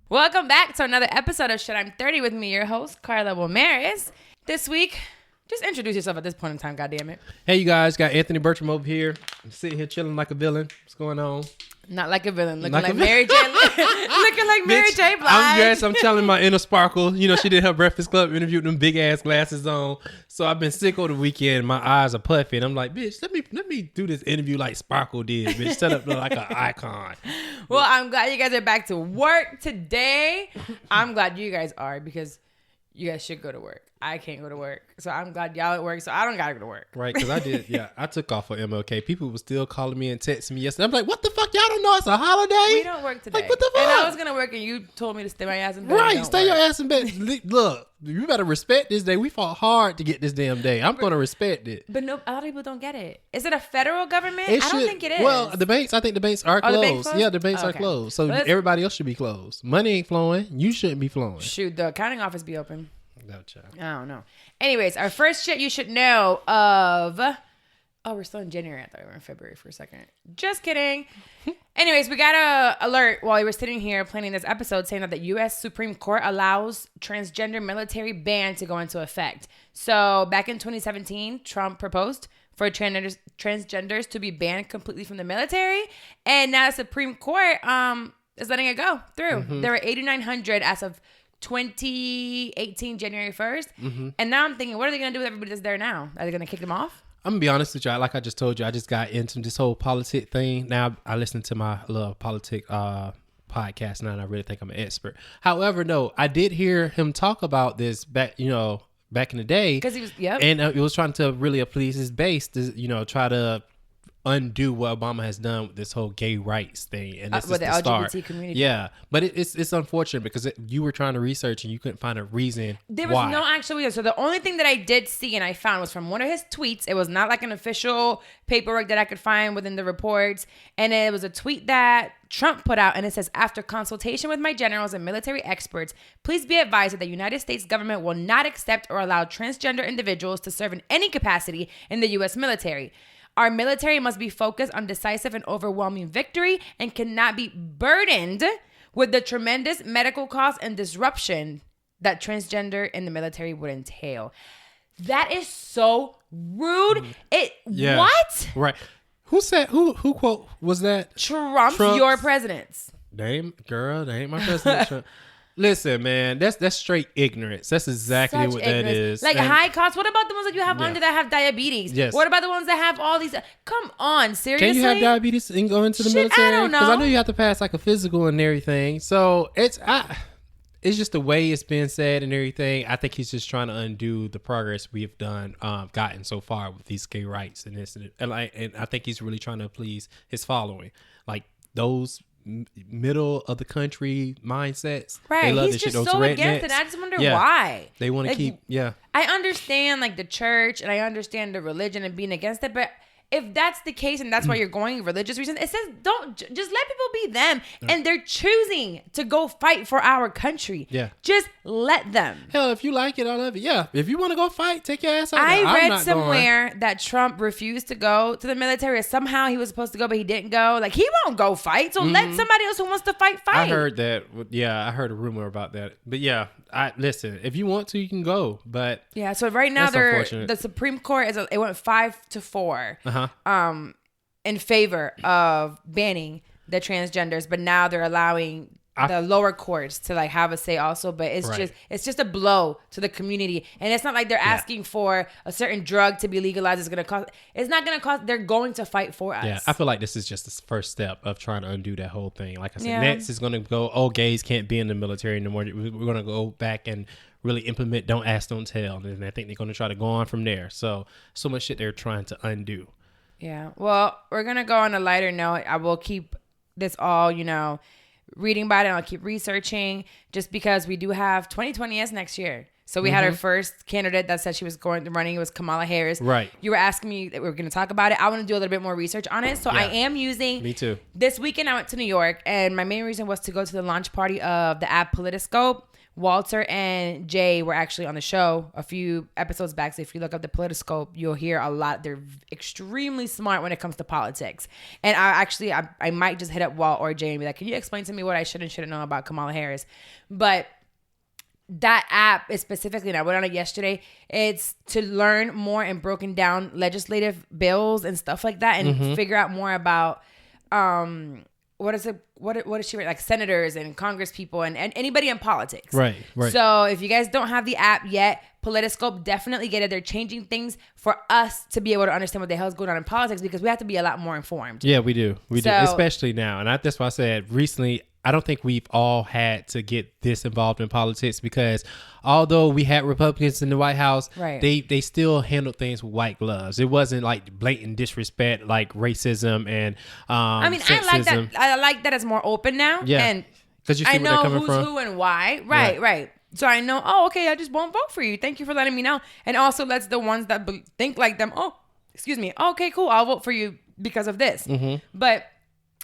Welcome back to another episode of Shit I'm 30 with me, your host, Carla Wilmaris. This week, just introduce yourself at this point in time, goddammit. Hey, you guys, got Anthony Bertram over here. I'm sitting here chilling like a villain. What's going on? Not like a villain, looking like Mary J. Looking like Mary J. Blige. I'm telling my inner sparkle. You know, she did her Breakfast Club interview with them big ass glasses on. So I've been sick over the weekend. My eyes are puffy. And I'm like, bitch, let me do this interview like Sparkle did. Bitch, set up like an icon. Well, I'm glad you guys are back to work today. I'm glad you guys are because you guys should go to work. I can't go to work. So I'm glad y'all at work, so I don't gotta go to work. Right, because I did, yeah. I took off for MLK. People were still calling me and texting me yesterday. I'm like, what the fuck? Y'all don't know it's a holiday? We don't work today. Like, what the fuck? And I was gonna work and you told me to stay my ass in bed. Right, stay your ass in bed. Look, you better respect this day. We fought hard to get this damn day. I'm gonna respect it. But no, a lot of people don't get it. Is it a federal government? I don't think it is. Well, I think the banks are closed. The banks closed? Yeah, the banks are closed. So everybody else should be closed. Money ain't flowing. You shouldn't be flowing. Shoot, the accounting office be open. No, child. I don't know. Anyways, our first shit you should know of... Oh, we're still in January. I thought we were in February for a second. Just kidding. Anyways, we got a alert while we were sitting here planning this episode saying that the U.S. Supreme Court allows transgender military ban to go into effect. So back in 2017, Trump proposed for transgenders to be banned completely from the military. And now the Supreme Court is letting it go through. Mm-hmm. There were 8,900 as of 2018, January 1st. And now I'm thinking, what are they going to do with everybody that's there now? Are they going to kick them off? I'm going to be honest with you. Like I just told you, I just got into this whole politic thing. Now I listen to my little politic podcast now, and I really think I'm an expert. However, no, I did hear him talk about this back in the day. Because he was, yep. And he was trying to really please his base to, try to undo what Obama has done with this whole gay rights thing, and this is the LGBT start. Community. Yeah, but it's unfortunate because you were trying to research and you couldn't find a reason. There was no actual reason. So the only thing that I did see and I found was from one of his tweets. It was not like an official paperwork that I could find within the reports, and it was a tweet that Trump put out, and it says, after consultation with my generals and military experts, please be advised that the United States government will not accept or allow transgender individuals to serve in any capacity in the U.S. military. Our military must be focused on decisive and overwhelming victory and cannot be burdened with the tremendous medical costs and disruption that transgender in the military would entail. That is so rude. What? Right. Who quote was that? Trump's your presidents. They ain't my president. Trump. Listen, man, that's straight ignorance. That's exactly Such what ignorance. that is. Like high cost. What about the ones that you have under that have diabetes? Yes. What about the ones that have all these? Come on, seriously? Can you have diabetes and go into the military? I don't know. Because I know you have to pass like a physical and everything. So it's just the way it's been said and everything. I think he's just trying to undo the progress we've gotten so far with these gay rights and this and I think he's really trying to please his following, like those middle of the country mindsets. Right. They love He's this just shit. Those so rednecks. against it. I just wonder why. They want to keep, I understand like the church and I understand the religion and being against it, but if that's the case and that's why you're going religious reasons, it says don't just let people be them, and they're choosing to go fight for our country. Yeah, just let them. Hell, if you like it, I love it. Yeah, if you want to go fight, take your ass out. I read somewhere that Trump refused to go to the military. Somehow he was supposed to go, but he didn't go. Like he won't go fight, so let somebody else who wants to fight. I heard that. Yeah, I heard a rumor about that. But yeah, listen. If you want to, you can go. But yeah, so right now the Supreme Court it went 5-4. In favor of banning the transgenders, but now they're allowing the lower courts to like have a say also. But it's just a blow to the community, and it's not like they're asking for a certain drug to be legalized. It's not gonna cost. They're going to fight for us. Yeah, I feel like this is just the first step of trying to undo that whole thing. Like I said, next is gonna go. Oh, gays can't be in the military anymore. We're gonna go back and really implement don't ask, don't tell, and I think they're gonna try to go on from there. So much shit they're trying to undo. Yeah. Well, we're going to go on a lighter note. I will keep this all, reading about it. I'll keep researching just because we do have 2020 as next year. So we had our first candidate that said she was running. It was Kamala Harris. Right. You were asking me that we were going to talk about it. I want to do a little bit more research on it. So I am using... Me too. This weekend I went to New York, and my main reason was to go to the launch party of the app Politoscope, Walter and Jay were actually on the show a few episodes back. So if you look up the Politiscope, you'll hear a lot. They're extremely smart when it comes to politics. And I might just hit up Walt or Jay and be like, can you explain to me what I should and shouldn't know about Kamala Harris? But that app is specifically, and I went on it yesterday, it's to learn more and broken down legislative bills and stuff like that and figure out more about what is she like senators and congress people and anybody in politics. Right. So if you guys don't have the app yet, Politiscope, definitely get it. They're changing things for us to be able to understand what the hell's going on in politics because we have to be a lot more informed. Yeah, we do. We do, especially now. And that's why I said recently, I don't think we've all had to get this involved in politics because although we had Republicans in the White House, right, they still handled things with white gloves. It wasn't like blatant disrespect like racism and sexism. I like that it's more open now. Yeah, and because you see I where they're know coming who's from. who and why. Right. So I know, okay, I just won't vote for you. Thank you for letting me know. And also lets the ones that think like them, okay, cool, I'll vote for you because of this. But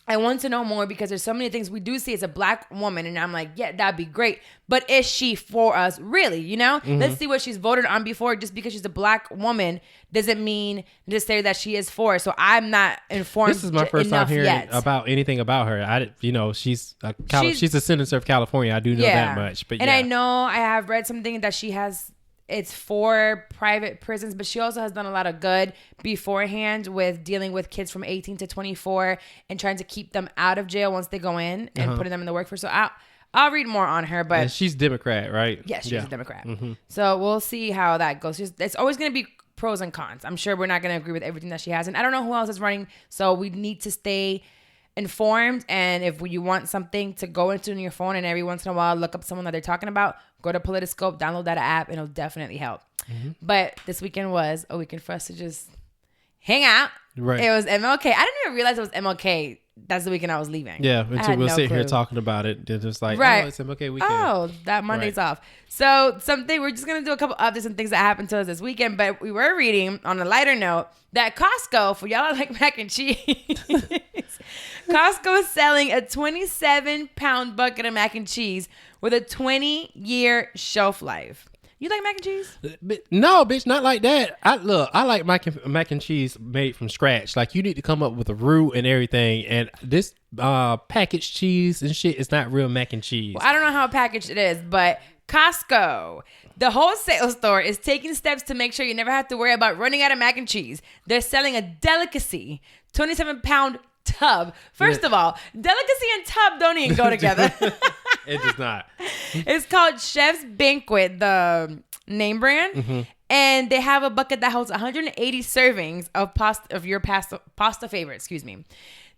I want to know more because there's so many things we do see as a black woman. And I'm like, yeah, that'd be great. But is she for us really, you know? Let's see what she's voted on before. Just because she's a black woman doesn't mean to say that she is for. So I'm not informed. This is my first time hearing about anything about her. She's a senator of California. I do know that much. But I know I have read something that she has. It's for private prisons, but she also has done a lot of good beforehand with dealing with kids from 18 to 24 and trying to keep them out of jail once they go in and putting them in the workforce. So I'll read more on her, but she's Democrat, right? Yes, she's a Democrat. So we'll see how that goes. It's always going to be pros and cons. I'm sure we're not going to agree with everything that she has. And I don't know who else is running. So we need to stay informed. And if you want something to go into on your phone and every once in a while look up someone that they're talking about, go to Politiscope, download that app, and it'll definitely help. But this weekend was a weekend for us to just hang out. Right. It was MLK. I didn't even realize it was MLK. That's the weekend I was leaving. Yeah, until we'll sit here talking about it. They're just like, right. Oh, it's MLK weekend. Oh, that Monday's off. So we're just going to do a couple updates and things that happened to us this weekend. But we were reading on a lighter note that Costco, for y'all that like mac and cheese, Costco is selling a 27-pound bucket of mac and cheese with a 20-year shelf life. You like mac and cheese? No, bitch, not like that. I like mac and cheese made from scratch. Like, you need to come up with a roux and everything. And this packaged cheese and shit is not real mac and cheese. Well, I don't know how packaged it is, but Costco, the wholesale store, is taking steps to make sure you never have to worry about running out of mac and cheese. They're selling a delicacy, 27-pound tub. First of all, delicacy and tub don't even go together. It does not. It's called Chef's Banquet, the name brand. And they have a bucket that holds 180 servings of your pasta favorite, excuse me.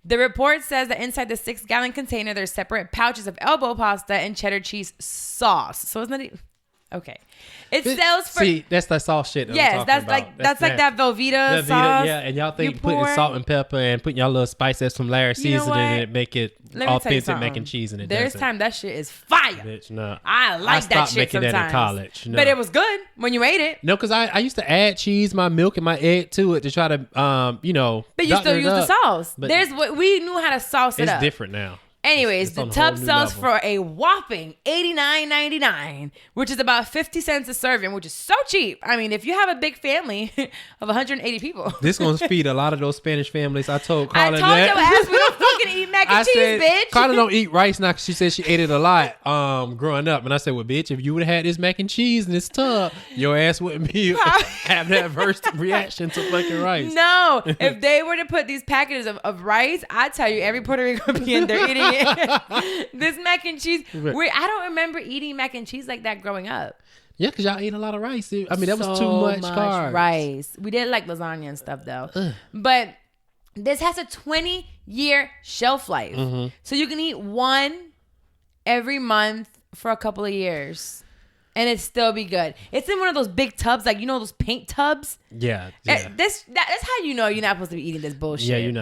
The report says that inside the 6-gallon container, there's separate pouches of elbow pasta and cheddar cheese sauce. So isn't that... Okay. It sells for... See, that's that sauce shit that yes, I'm that's talking like about. that's like that Velveeta sauce. Yeah, and y'all think putting salt and pepper and putting y'all little spices from Larry seasoning in it make it authentic mac and cheese, and it There's doesn't. time that shit is fire. Bitch, no. I like that shit making sometimes. that in college. No. But it was good when you ate it. No, because I used to add cheese, my milk, and my egg to it to try to, But you still use the sauce. But we knew how to sauce it up. It's different now. Anyways, the tub sells for a whopping $89.99, which is about 50 cents a serving, which is so cheap. I mean, if you have a big family of 180 people. This going to feed a lot of those Spanish families. I told Carla your ass we don't fucking eat mac and cheese, bitch. Carla don't eat rice now because she said she ate it a lot growing up. And I said, well, bitch, if you would have had this mac and cheese in this tub, your ass wouldn't be have that adverse reaction to fucking rice. No, if they were to put these packages of rice, I tell you, every Puerto Rican would be in there eating it. This mac and cheese, I don't remember eating mac and cheese like that growing up. Yeah, because y'all ate a lot of rice. I mean, that was too much carbs. Rice. We did like lasagna and stuff though. But this has a 20-year shelf life. So you can eat one every month for a couple of years. And it still be good. It's in one of those big tubs, like, you know, those paint tubs. Yeah. That's how you know you're not supposed to be eating this bullshit. Yeah, you're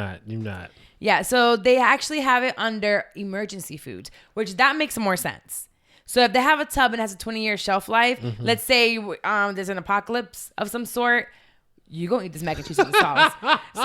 not. Yeah, so they actually have it under emergency foods, which that makes more sense. So if they have a tub and has a 20-year shelf life, let's say there's an apocalypse of some sort, you gonna eat this mac and cheese with the sauce. So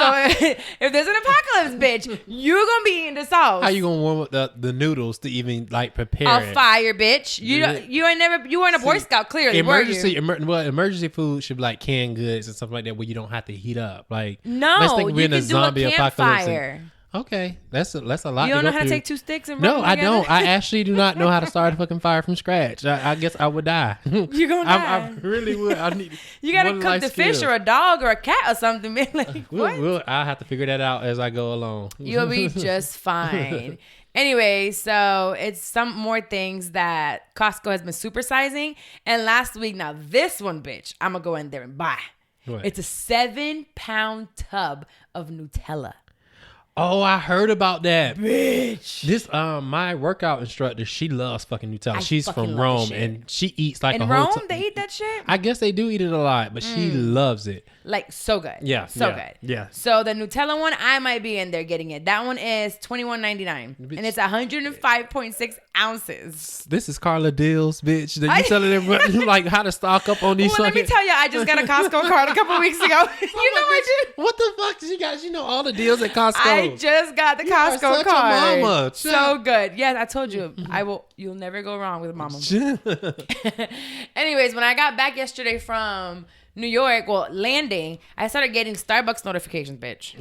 if there's an apocalypse, bitch, you're gonna be eating the sauce. How you gonna warm up the noodles to even like prepare a fire, bitch? You weren't a Boy Scout, clearly. Emergency food should be like canned goods and stuff like that where you don't have to heat up. Like no, let's think we're in a zombie campfire. Okay, that's a lot. You don't know how to through. take 2 sticks and no, rub them I together? don't. I actually do not know how to start a fucking fire from scratch. I guess I would die. You're gonna die. I really would. I need. You gotta cook the fish or a dog or a cat or something, man. Like what? I'll have to figure that out as I go along. You'll be just fine. Anyway, so it's some more things that Costco has been supersizing. And last week, now this one, bitch, I'm gonna go in there and buy. What? It's a 7-pound tub of Nutella. Oh, I heard about that. Bitch. This my workout instructor, she loves fucking Nutella. She's from love Rome shit. and she eats like In a whole Rome, they eat that shit? I guess they do eat it a lot, but she loves it. Like so good. Yeah. So good. Yeah. So the Nutella one, I might be in there getting it. That one is $21.99. And it's 105.6 ounces. This is Carla Deals, bitch. That you telling everybody like how to stock up on these Well, let me tell you, I just got a Costco card a couple weeks ago. You know I did? What the fuck did you guys? You know all the deals at Costco. I just got the You are Costco such a card. mama. So good. Yes, I told you. You'll never go wrong with mama. Anyways, when I got back yesterday from New York, landing, I started getting Starbucks notifications, bitch.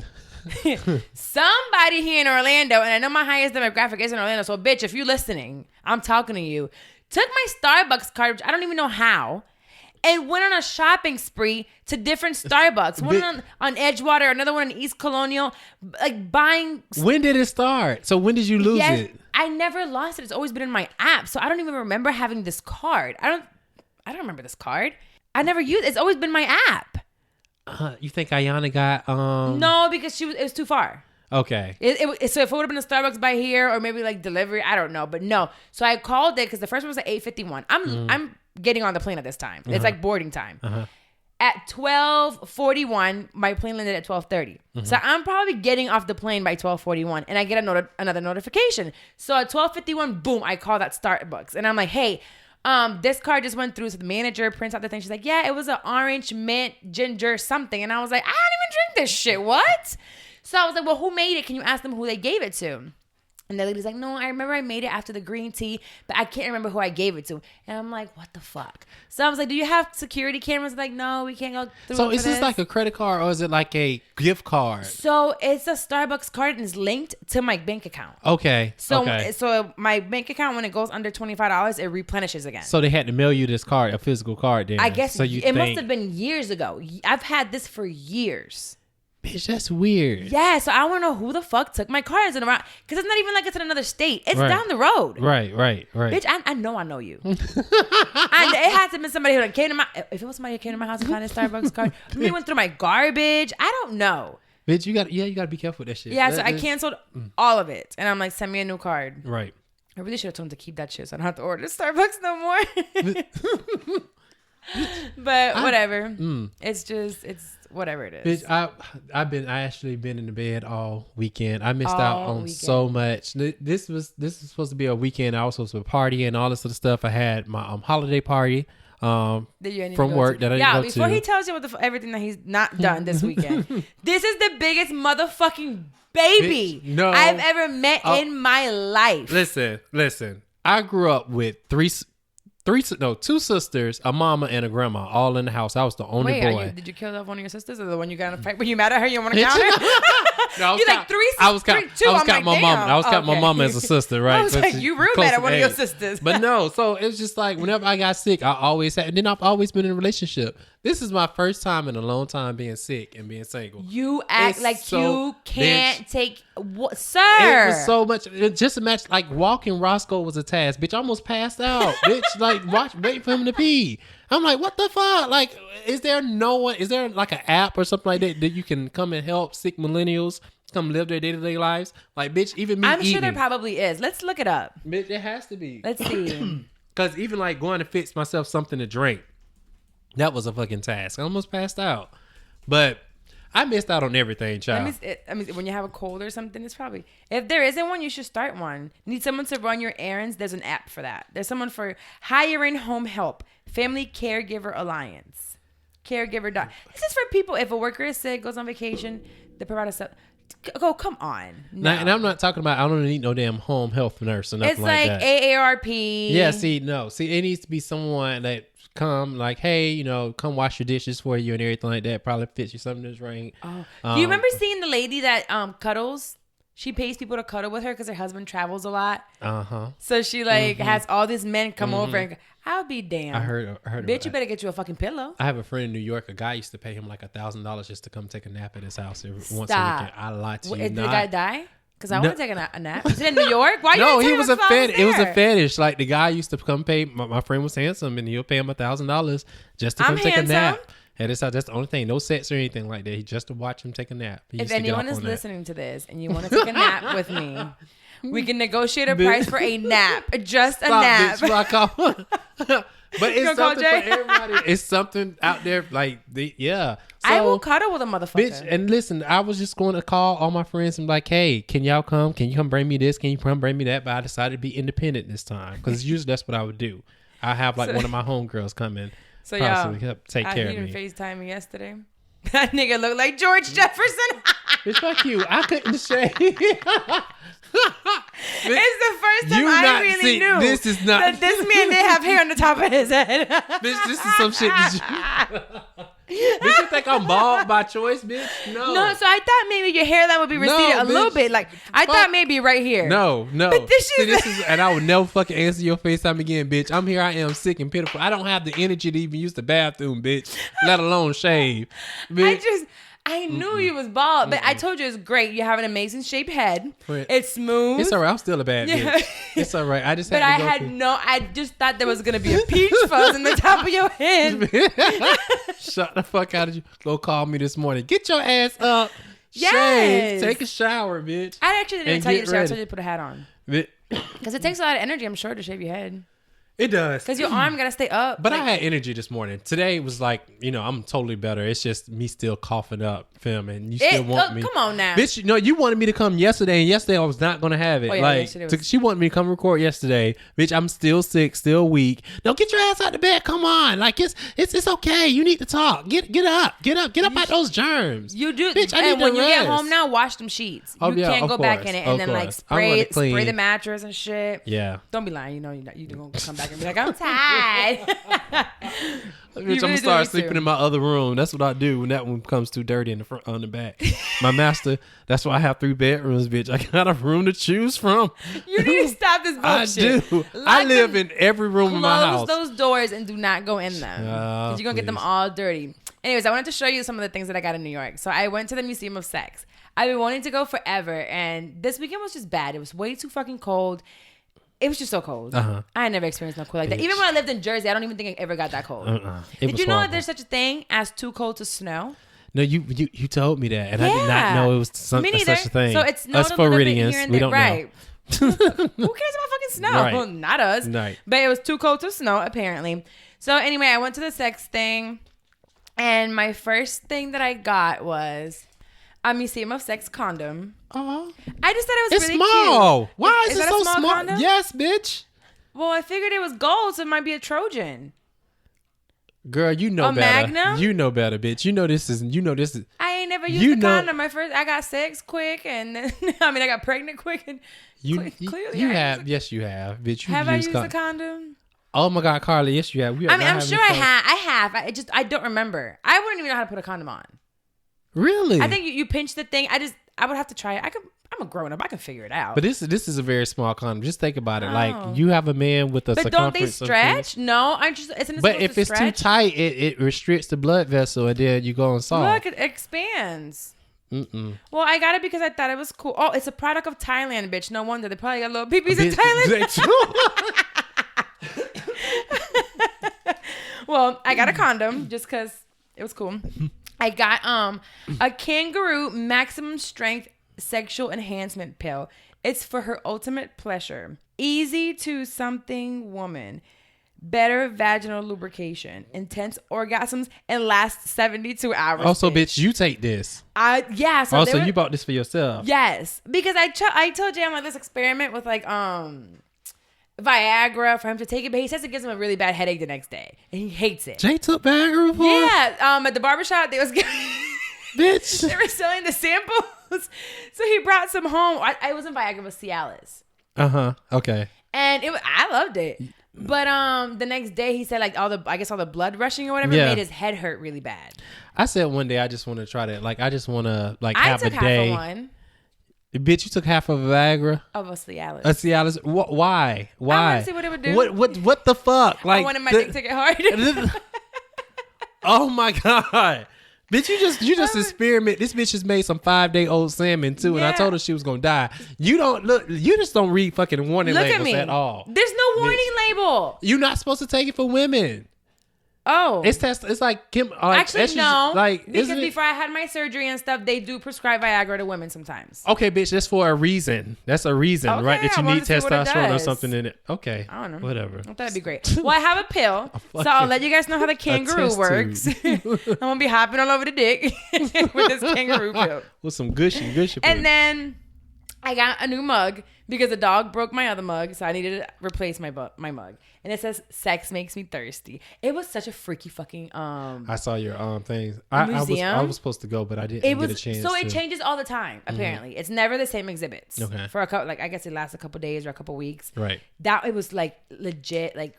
Somebody here in Orlando, and I know my highest demographic is in Orlando, so bitch, if you're listening, I'm talking to you, took my Starbucks card, which I don't even know how, and went on a shopping spree to different Starbucks. One on Edgewater, another one in East Colonial, like buying. When did it start? So when did you lose it? I never lost it. It's always been in my app, so I don't even remember having this card. I don't remember this card. I never used it. It's always been my app. You think Ayana got No, because it was too far. Okay. So if it would have been a Starbucks by here or maybe like delivery, I don't know. But no. So I called it because the first one was at 8:51. I'm getting on the plane at this time. It's like boarding time. At 12:41, my plane landed at 12:30. So I'm probably getting off the plane by 12:41, and I get another notification. So at 12:51, boom, I call that Starbucks, and I'm like, hey. This card just went through. So the manager prints out the thing. She's like, yeah, it was an orange, mint, ginger, something. And I was like, I don't even drink this shit. What? So I was like, well, who made it? Can you ask them who they gave it to? And the lady's like, no, I remember I made it after the green tea, but I can't remember who I gave it to. And I'm like, what the fuck? So I was like, do you have security cameras? Like, no, we can't go through. So is this like a credit card or is it like a gift card? So it's a Starbucks card and it's linked to my bank account. Okay. So my bank account, when it goes under $25, it replenishes again. So they had to mail you this card, a physical card then. I guess so it must have been years ago. I've had this for years. Bitch, that's weird. Yeah, so I want to know who the fuck took my car. Is it around? Because it's not even like it's in another state. It's down the road. Right. Bitch, I know you. And it had to have been somebody who came to my... If it was somebody who came to my house and found a Starbucks card, maybe went through my garbage. I don't know. Bitch, you got to be careful with that shit. Yeah, so I canceled all of it. And I'm like, send me a new card. Right. I really should have told him to keep that shit so I don't have to order Starbucks no more. But whatever. It's whatever it is. Bitch, I actually been in the bed all weekend. I missed out on so much. This was supposed to be a weekend. I was supposed to party and all this other stuff. I had my holiday party from work that I didn't go to. Before he tells you everything that he's not done this weekend, this is the biggest motherfucking baby I've ever met in my life. Listen. I grew up with two sisters, a mama, and a grandma, all in the house. I was the only boy. Did you kill off one of your sisters, or the one you got in a fight? Were you mad at her? You want to count her? No, you're like three. I was counting my mama. I was counting my mama as a sister, right? I was like, you real mad at one of your sisters. But no, so it's just like whenever I got sick, I always had, and then I've always been in a relationship. This is my first time in a long time being sick and being single. You act like you can't take what, sir. It was so much. Just imagine, like walking Roscoe was a task. Bitch, I almost passed out. Bitch, like waiting for him to pee. I'm like, what the fuck? Like, is there like an app or something like that you can come and help sick millennials come live their day-to-day lives? Like, bitch, even me I'm sure there probably is. Let's look it up. Bitch, it has to be. Let's see. Because even like going to fix myself something to drink, that was a fucking task. I almost passed out. But I missed out on everything, child. I mean, when you have a cold or something, it's probably... If there isn't one, you should start one. Need someone to run your errands? There's an app for that. There's someone for hiring home help. Family Caregiver Alliance. caregiver dog. This is for people. If a worker is sick, goes on vacation, the provider stuff. Oh, come on. No. Now, and I'm not talking about, I don't need no damn home health nurse or nothing it's like like that. AARP. Yeah, see, it needs to be someone that come like, hey, you know, come wash your dishes for you and everything like that. Probably fits you something that's right. Oh. Do you remember seeing the lady that cuddles? She pays people to cuddle with her because her husband travels a lot. So she has all these men come over and I'll be damned. I heard. Bitch, you better get you a fucking pillow. I have a friend in New York. A guy used to pay him like $1,000 just to come take a nap at his house once a weekend. I lied to you. Did the guy die? Because I want to take a nap. Is it in New York? Why? No, he was a fetish. It was a fetish. Like the guy used to come pay. My friend was handsome, and he'll pay him $1,000 just to come take a nap. And that's the only thing. No sex or anything like that. He just to watch him take a nap. If anyone is listening to this and you want to take a nap with me, we can negotiate a price for a nap. Just a nap. Bitch, but it's something for everybody. It's something out there like So, I will cuddle with a motherfucker. Bitch, and listen, I was just going to call all my friends and be like, hey, can y'all come? Can you come bring me this? Can you come bring me that? But I decided to be independent this time because usually that's what I would do. I have like one of my homegirls come in. So y'all, take care of me. He didn't FaceTime me yesterday. That nigga looked like George Jefferson. Bitch, fuck you. I couldn't say. It's the first time I really knew this is not that this man didn't have hair on the top of his head. Bitch, this is some shit that Bitch, you think I'm bald by choice, bitch? No. No, so I thought maybe your hairline would be receded a little bit. Like, I thought maybe right here. No. But this is, and I would never fucking answer your FaceTime again, bitch. I'm here, I am sick and pitiful. I don't have the energy to even use the bathroom, bitch, let alone shave. Bitch. I knew you was bald, but I told you it's great. You have an amazing shaped head. It's smooth. It's all right. I'm still a bad bitch. It's all right. I just had I just thought there was going to be a peach fuzz in the top of your head. Shut the fuck out of you. Go call me this morning. Get your ass up. Yes. Shave. Take a shower, bitch. I actually didn't tell you to shower. I told you to put a hat on. Because it takes a lot of energy, I'm sure, to shave your head. It does. Because your arm got to stay up. But I had energy this morning. Today was like, I'm totally better. It's just me still coughing up filming. You still want me. Come on now. Bitch, you wanted me to come yesterday, and yesterday I was not going to have it. Oh, yeah, she wanted me to come record yesterday. Bitch, I'm still sick, still weak. No, get your ass out of bed. Come on. Like, it's okay. You need to talk. Get up. Get up out those germs. You do. Bitch, I need and when to you rest. get home now, wash them sheets. Oh, you can't go back in it and then like spray the mattress and shit. Yeah. Don't be lying. You're going to come back and be like, I'm tired. Bitch, I'm gonna start sleeping in my other room. That's what I do when that one becomes too dirty in the front on the back. My master. That's why I have 3 bedrooms, bitch. I got a room to choose from. You need to stop this bullshit. I do. I live in every room in my house. Close those doors and do not go in them. Because you're gonna get them all dirty. Anyways, I wanted to show you some of the things that I got in New York. So I went to the Museum of Sex. I've been wanting to go forever, and this weekend was just bad. It was way too fucking cold. It was just so cold. I had never experienced no cold like that. Even when I lived in Jersey, I don't even think I ever got that cold. Did you know that there's such a thing as too cold to snow? No, you told me that, and I did not know it was such a thing. So it's us Floridians, we don't know. Who cares about fucking snow? Right. Not us. Right. But it was too cold to snow, apparently. So anyway, I went to the sex thing, and my first thing that I got was a Museum of Sex condom. I just thought it was really small. Cute. Why is it so small? Condom? Yes, bitch. Well, I figured it was gold, so it might be a Trojan. Girl, you know better. Magnum? You know better, bitch. You know this is. I ain't never used the condom. I got sex quick, and then I got pregnant quick, and clearly you have. Yes, you have, bitch. Have I used a condom? Oh my God, Carly, yes, you have. I'm sure I have. I don't remember. I wouldn't even know how to put a condom on. Really? I think you pinch the thing. I would have to try it. I'm a grown up. I can figure it out. But this is a very small condom. Just think about it. Like you have a man with a circumference. But don't they stretch? No, isn't it But if it's too tight, it restricts the blood vessel, and then you go and solve. Look, it expands. Well, I got it because I thought it was cool. Oh, it's a product of Thailand, bitch. No wonder they probably got little peepees in Thailand. Well, I got a condom just because it was cool. I got a kangaroo maximum strength sexual enhancement pill. It's for her ultimate pleasure. Easy to something woman. Better vaginal lubrication. Intense orgasms and lasts 72 hours. Also, bitch, you take this. Yeah. So also, you bought this for yourself. Yes. Because I told you I'm like this experiment with like Viagra for him to take it, but he says it gives him a really bad headache the next day, and he hates it. Jay took Viagra before? Yeah, at the barbershop, they was Bitch. they were selling the samples, so he brought some home. I wasn't Viagra, but Cialis. Okay. And I loved it. But the next day he said like all the blood rushing or whatever made his head hurt really bad. I said one day I just want to try that. Like I just want to like have a day. I took half of one. Bitch, you took half of a Viagra? Of a Cialis. A Cialis? Why? I wanted to see what it would do. What the fuck? Like I wanted my dick to get hard. Oh my God. Bitch, you just experiment. This bitch just made some 5-day-old salmon too, and I told her she was gonna die. You just don't read fucking warning labels at all. There's no warning label. You're not supposed to take it for women. Oh, it's like Kim. Actually, no. Because before I had my surgery and stuff, they do prescribe Viagra to women sometimes. Okay, bitch, that's for a reason. That's a reason, right? That you need testosterone or something in it. Okay, I don't know. Whatever. I thought that'd be great. Well, I have a pill, so I'll let you guys know how the kangaroo works. I'm gonna be hopping all over the dick with this kangaroo pill. With some gushy. And then I got a new mug because the dog broke my other mug, so I needed to replace my mug. And it says "Sex makes me thirsty." It was such a freaky fucking I saw your things. Museum. I was supposed to go, but I didn't get a chance. So it changes all the time. Apparently, it's never the same exhibits. Okay. For a couple, I guess it lasts a couple days or a couple weeks. Right. It was like legit, like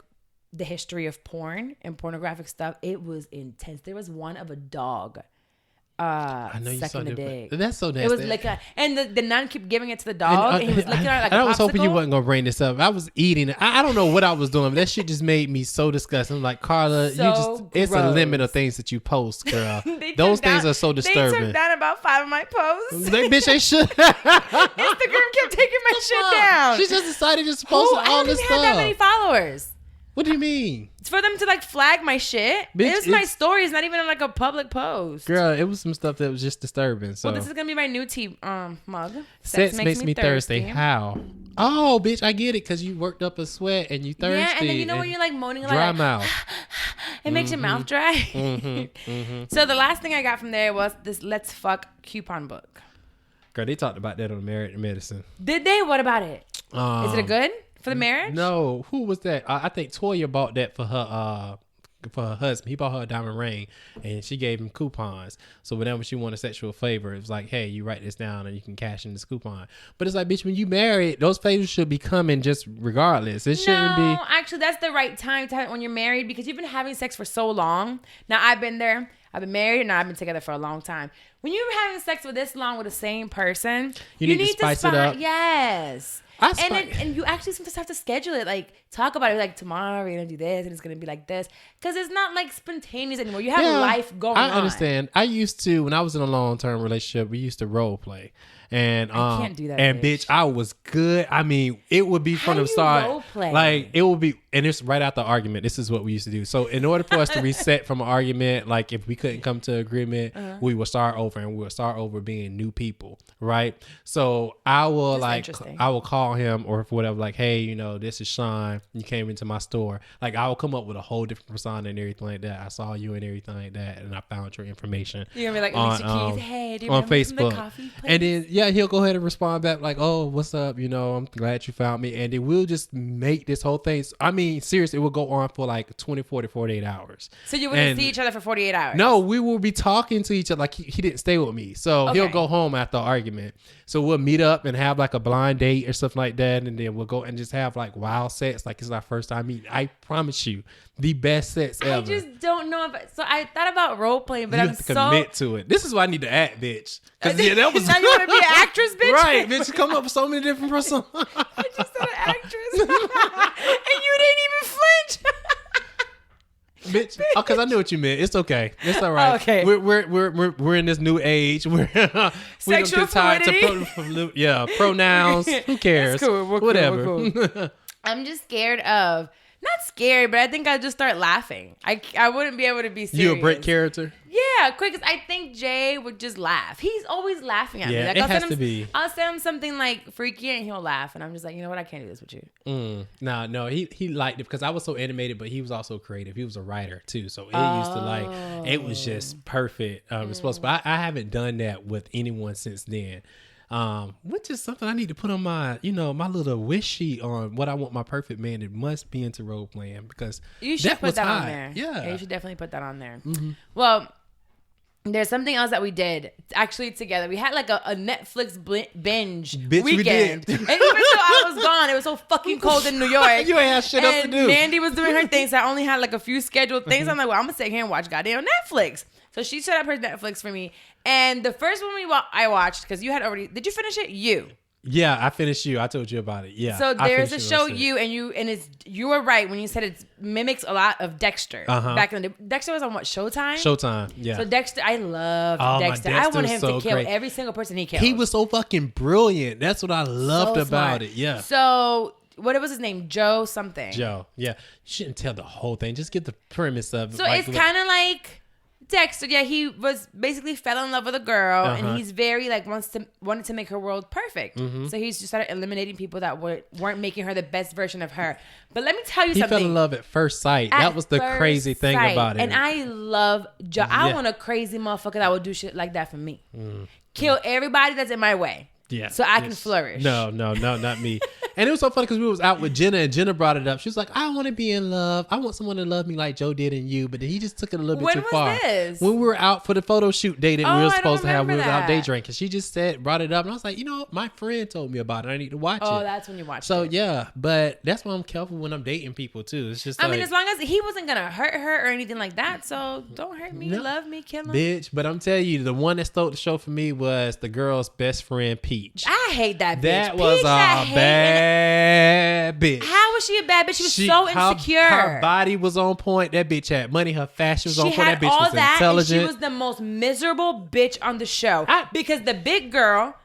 the history of porn and pornographic stuff. It was intense. There was one of a dog. I know you saw the dick. That's so nasty. It was like and the nun kept giving it to the dog, and he was licking it like I a was hoping you popsicle. wasn't gonna bring this up. I was eating it. I don't know what I was doing, but that shit just made me so disgusted. I'm like, Carla, it's a limit of things that you post, girl. Those things are so disturbing. They took down about 5 of my posts. They should. Instagram kept taking my shit down. She just decided to post all this stuff. I didn't have that many followers. What do you mean? It's for them to like flag my shit. Bitch, it was my story. It's not even on like a public post. Girl, it was some stuff that was just disturbing. So this is gonna be my new tea mug. Sex makes me thirsty. How? Oh, bitch, I get it because you worked up a sweat and you thirsty. Yeah, and then you know when you're like moaning dry like mouth. It makes your mouth dry. So the last thing I got from there was this "Let's Fuck" coupon book. Girl, they talked about that on Married to Medicine. Did they? What about it? Is it a good? For the marriage? No. Who was that? I think Toya bought that for her husband. He bought her a diamond ring and she gave him coupons. So whenever she wanted a sexual favor, it was like, hey, you write this down and you can cash in this coupon. But it's like, bitch, when you married, those favors should be coming just regardless. It shouldn't be. No, actually, that's the right time to have it when you're married because you've been having sex for so long. Now, I've been there. I've been married and I've been together for a long time. When you're having sex for this long with the same person, you need to spice it up. Yes. And you actually sometimes have to schedule it, like talk about it, like tomorrow we're gonna do this and it's gonna be like this, because it's not like spontaneous anymore. You have life going on. I understand. I used to, when I was in a long-term relationship, we used to role play. And I can't do that. And bitch, I was good. I mean, it would be from the start. Role play? Like it would be, and it's right after the argument. This is what we used to do. So in order for us to reset from an argument, like if we couldn't come to agreement, we would start over, and we would start over being new people, right? So I will call him or whatever, like, hey, you know, this is Sean. You came into my store. Like I will come up with a whole different persona and everything like that. I saw you and everything like that, and I found your information. You're gonna be like, Alicia Keys, hey, do you on remember Facebook, the coffee place? And then he'll go ahead and respond back like, oh, what's up? You know, I'm glad you found me. And then we'll just make this whole thing. I mean, seriously, it will go on for like 24 to 48 hours. So you wouldn't see each other for 48 hours? No, we will be talking to each other. Like he didn't stay with me. So he'll go home after the argument. So we'll meet up and have like a blind date or something like that. And then we'll go and just have like wild sex. Like it's our first time meeting. I promise you, the best sex ever. I just don't know if so I thought about role playing, but you I'm have to commit to it. This is why I need to act, bitch. Because that was now you want to be an actress, bitch? Right, bitch. You come up with so many different personas. I just said an actress, and you didn't even flinch. Bitch, because I knew what you meant. It's okay. It's all right. Okay. We're in this new age. We're sexual fluidity. Pronouns. Who cares? That's cool. Whatever. We're cool. I'm just scared of. Not scary, but I think I'd just start laughing. I wouldn't be able to be serious. You a break character? Yeah, quick. Cause I think Jay would just laugh. He's always laughing at me. Like, it has to be. I'll send him something like freaky and he'll laugh. And I'm just like, you know what? I can't do this with you. No. He liked it because I was so animated, but he was also creative. He was a writer too. So it used to like, it was just perfect response. But I haven't done that with anyone since then. which is something I need to put on my, my little wish sheet on what I want my perfect man. It must be into role playing because you should put that high. on there. Yeah, you should definitely put that on there. Well, there's something else that we did actually together. We had like a Netflix binge weekend. We did. And even though I was gone, it was so fucking cold in New York. You ain't have shit else to do. Mandy was doing her thing, so I only had like a few scheduled things. I'm like, well, I'm gonna sit here and watch goddamn Netflix. So she set up her Netflix for me. And the first one I watched, because you had already, did you finish it? You. Yeah, I finished You. I told you about it. Yeah. So there's a show You, and you were right when you said it mimics a lot of Dexter. Back in the day. Dexter was on what, Showtime? Showtime, yeah. So Dexter, I love Dexter. I wanted him to kill every single person he killed. He was so fucking brilliant. That's what I loved about it. Yeah. So what was his name? Joe something. Joe. Yeah. You shouldn't tell the whole thing. Just get the premise of it. So it's kind of like Dexter. Yeah, he was basically fell in love with a girl, and he's very like wanted to make her world perfect. So he's just started eliminating people that weren't making her the best version of her. But let me tell you something. He fell in love at first sight. That was the crazy thing about it. And I love Joe. I want a crazy motherfucker that would do shit like that for me. Kill everybody that's in my way. Yeah. So I can flourish. No, not me. And it was so funny because we was out with Jenna, and Jenna brought it up. She was like, I want to be in love. I want someone to love me like Joe did in You. But then he just took it a little bit too far. When was this? When we were out for the photo shoot day that we were supposed to have. We were out day drinking. She just brought it up. And I was like, my friend told me about it. I need to watch it. Oh, that's when you watched it. So, yeah. But that's why I'm careful when I'm dating people, too. It's just I mean, as long as he wasn't going to hurt her or anything like that. So, don't hurt me. No. Love me. Kill him. Bitch. But I'm telling you, the one that stole the show for me was the girl's best friend, Peach. I hate that bitch. That was a bad bitch. How was she a bad bitch? She was so insecure. Her body was on point. That bitch had money. Her fashion was on point. That bitch was intelligent. And she was the most miserable bitch on the show. Because the big girl,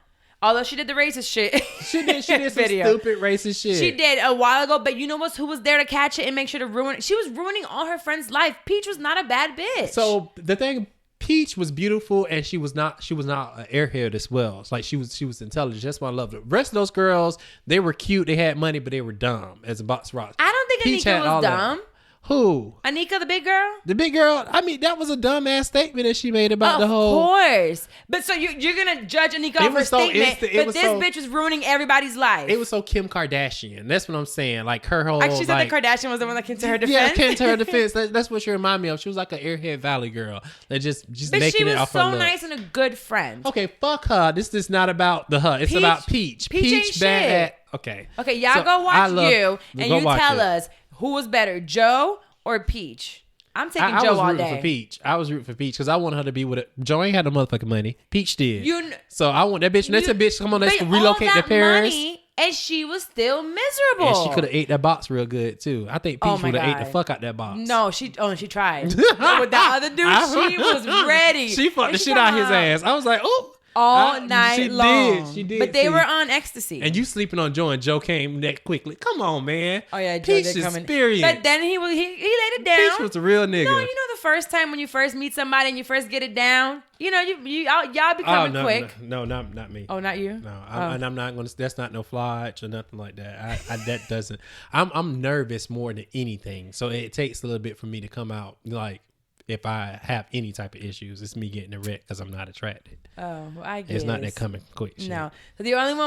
although she did the racist shit. She did some stupid racist shit. She did a while ago. But you know who was there to catch it and make sure to ruin it? She was ruining all her friends' life. Peach was not a bad bitch. So the thing... Peach was beautiful, and she was not an airhead as well. It's like she was intelligent. That's why I loved her. The rest of those girls, they were cute, they had money, but they were dumb as a box of rocks. I don't think Peach Anika was dumb. Who? Anika, the big girl? The big girl? I mean, that was a dumbass statement that she made about the whole... Of course. But so you're going to judge Anika off her statement, but this bitch was ruining everybody's life. It was so Kim Kardashian. That's what I'm saying. Like her whole... Actually, she said that Kardashian was the one that came to her defense. Yeah, came to her defense. That's what she reminded me of. She was like an Airhead Valley girl. That just making it off her look. But she was so nice and a good friend. Okay, fuck her. This is not about the her. It's about Peach. Peach bad at... Okay. Okay, y'all go watch You, and you tell us who was better, Joe or Peach. I'm taking Joe all day. For Peach. I was rooting for Peach because I wanted her to be with it. Joe ain't had no motherfucking money. Peach did. So I want that bitch. That's a bitch. Come on, let's relocate to Paris. Money, and she was still miserable. And she could have ate that box real good too. I think Peach would have ate the fuck out that box. No, she tried. With that other dude, she was ready. She fucked the shit out of his ass. I was like, oh. All night long. She did. But they were on ecstasy. And you sleeping on Joe, and Joe came that quickly. Come on, man. Oh yeah, Joe Peach did come in. Experience. But then he laid it down. Peach was a real nigga. No, you know the first time when you first meet somebody and you first get it down, y'all be coming quick. No, not me. Oh, not you? No, and I'm not gonna. That's not no flotch or nothing like that. That doesn't. I'm nervous more than anything, so it takes a little bit for me to come out like. If I have any type of issues, it's me getting erect because I'm not attracted. Oh, well, I guess it's not that coming quick. Shit. No, so the other